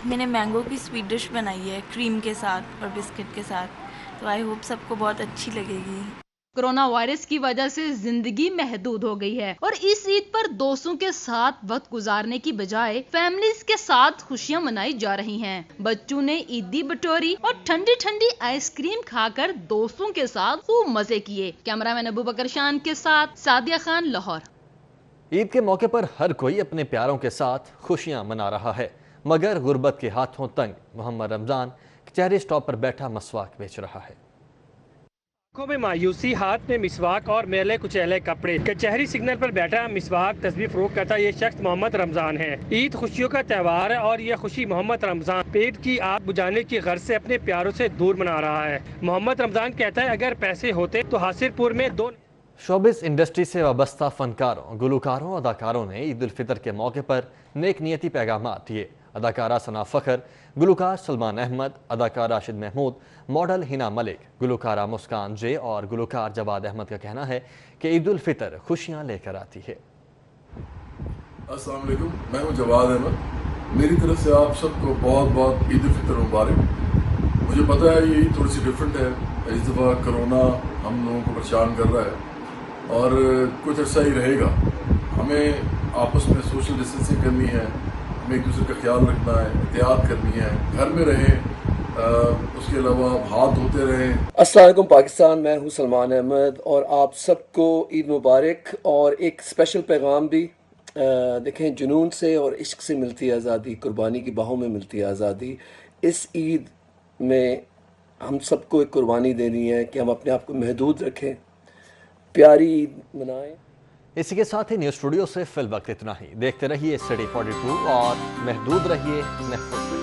S17: मैंने मैंगो की स्वीट डिश बनाई है क्रीम के साथ और बिस्किट के साथ, तो आई होप सबको बहुत अच्छी लगेगी।
S14: कोरोना वायरस की वजह से जिंदगी महदूद हो गई है और इस ईद पर दोस्तों के साथ वक्त गुजारने की बजाय फैमिलीज के साथ खुशियां मनाई जा रही हैं। बच्चों ने ईदी बटोरी और ठंडी ठंडी आइसक्रीम खाकर दोस्तों के साथ खूब मजे किए। कैमरामैन अबू बकर शान के साथ सादिया खान, लाहौर।
S1: ईद के मौके पर हर कोई अपने प्यारों के साथ खुशियां मना रहा है, मगर गुर्बत के हाथों तंग मोहम्मद रमजान कचहरी स्टॉप पर बैठा मसवाक बेच रहा है।
S6: आंखों में मायूसी, हाथ में मिसवाक और मेले कुचैले कपड़े। कचहरी सिग्नल पर बैठा मिसवाक तस्बीह फरोख्त करता ये शख्स मोहम्मद रमजान है। ईद खुशियों का त्यौहार है और ये खुशी मोहम्मद रमजान पेट की आग बुझाने की गर्ज से अपने प्यारों से दूर मना रहा है। मोहम्मद रमजान कहता है अगर पैसे होते तो हासिरपुर में 2
S1: शोबिस इंडस्ट्री से वाबस्ता फनकारों, गुलकारों, अदाकारों ने ईद उल फितर के मौके पर नेक नियती पैगामात दिए। अदाकारा सना फ़खर, गुलकार सलमान अहमद, अदाकार राशिद महमूद, मॉडल हिना मलिक, गुलकारा मुस्कान जे और गुलकार जवाद अहमद का कहना है कि ईद उल फितर खुशियाँ लेकर आती है।
S18: अस्सलाम वालेकुम, मैं हूँ जवाद अहमद। मेरी तरफ से आप सबको बहुत बहुत ईद उल फितर मुबारक। मुझे पता है ये थोड़ी सी डिफरेंट है, इस दफ़ा कोरोना हम लोगों को परेशान कर रहा है और कुछ अर्सा ही रहेगा। हमें आपस में सोशल डिस्टेंसिंग करनी है, हमें एक दूसरे का ख्याल रखना है, एहतियात करनी है, घर में रहें, उसके अलावा हाथ धोते रहें।
S19: अस्सलाम वालेकुम पाकिस्तान, मैं हूँ सलमान अहमद और आप सबको ईद मुबारक। और एक स्पेशल पैगाम भी देखें, जुनून से और इश्क से मिलती है आज़ादी, कुर्बानी की बाहों में मिलती है आज़ादी। इस ईद में हम सबको एक कुर्बानी देनी है कि हम अपने आप को महदूद रखें, प्यारी ईद मनाएं।
S1: इसी के साथ ही न्यूज़ स्टूडियो से फिल वक्त इतना ही। देखते रहिए सिटी 42 और महदूद रहिए, महफूज रहिए।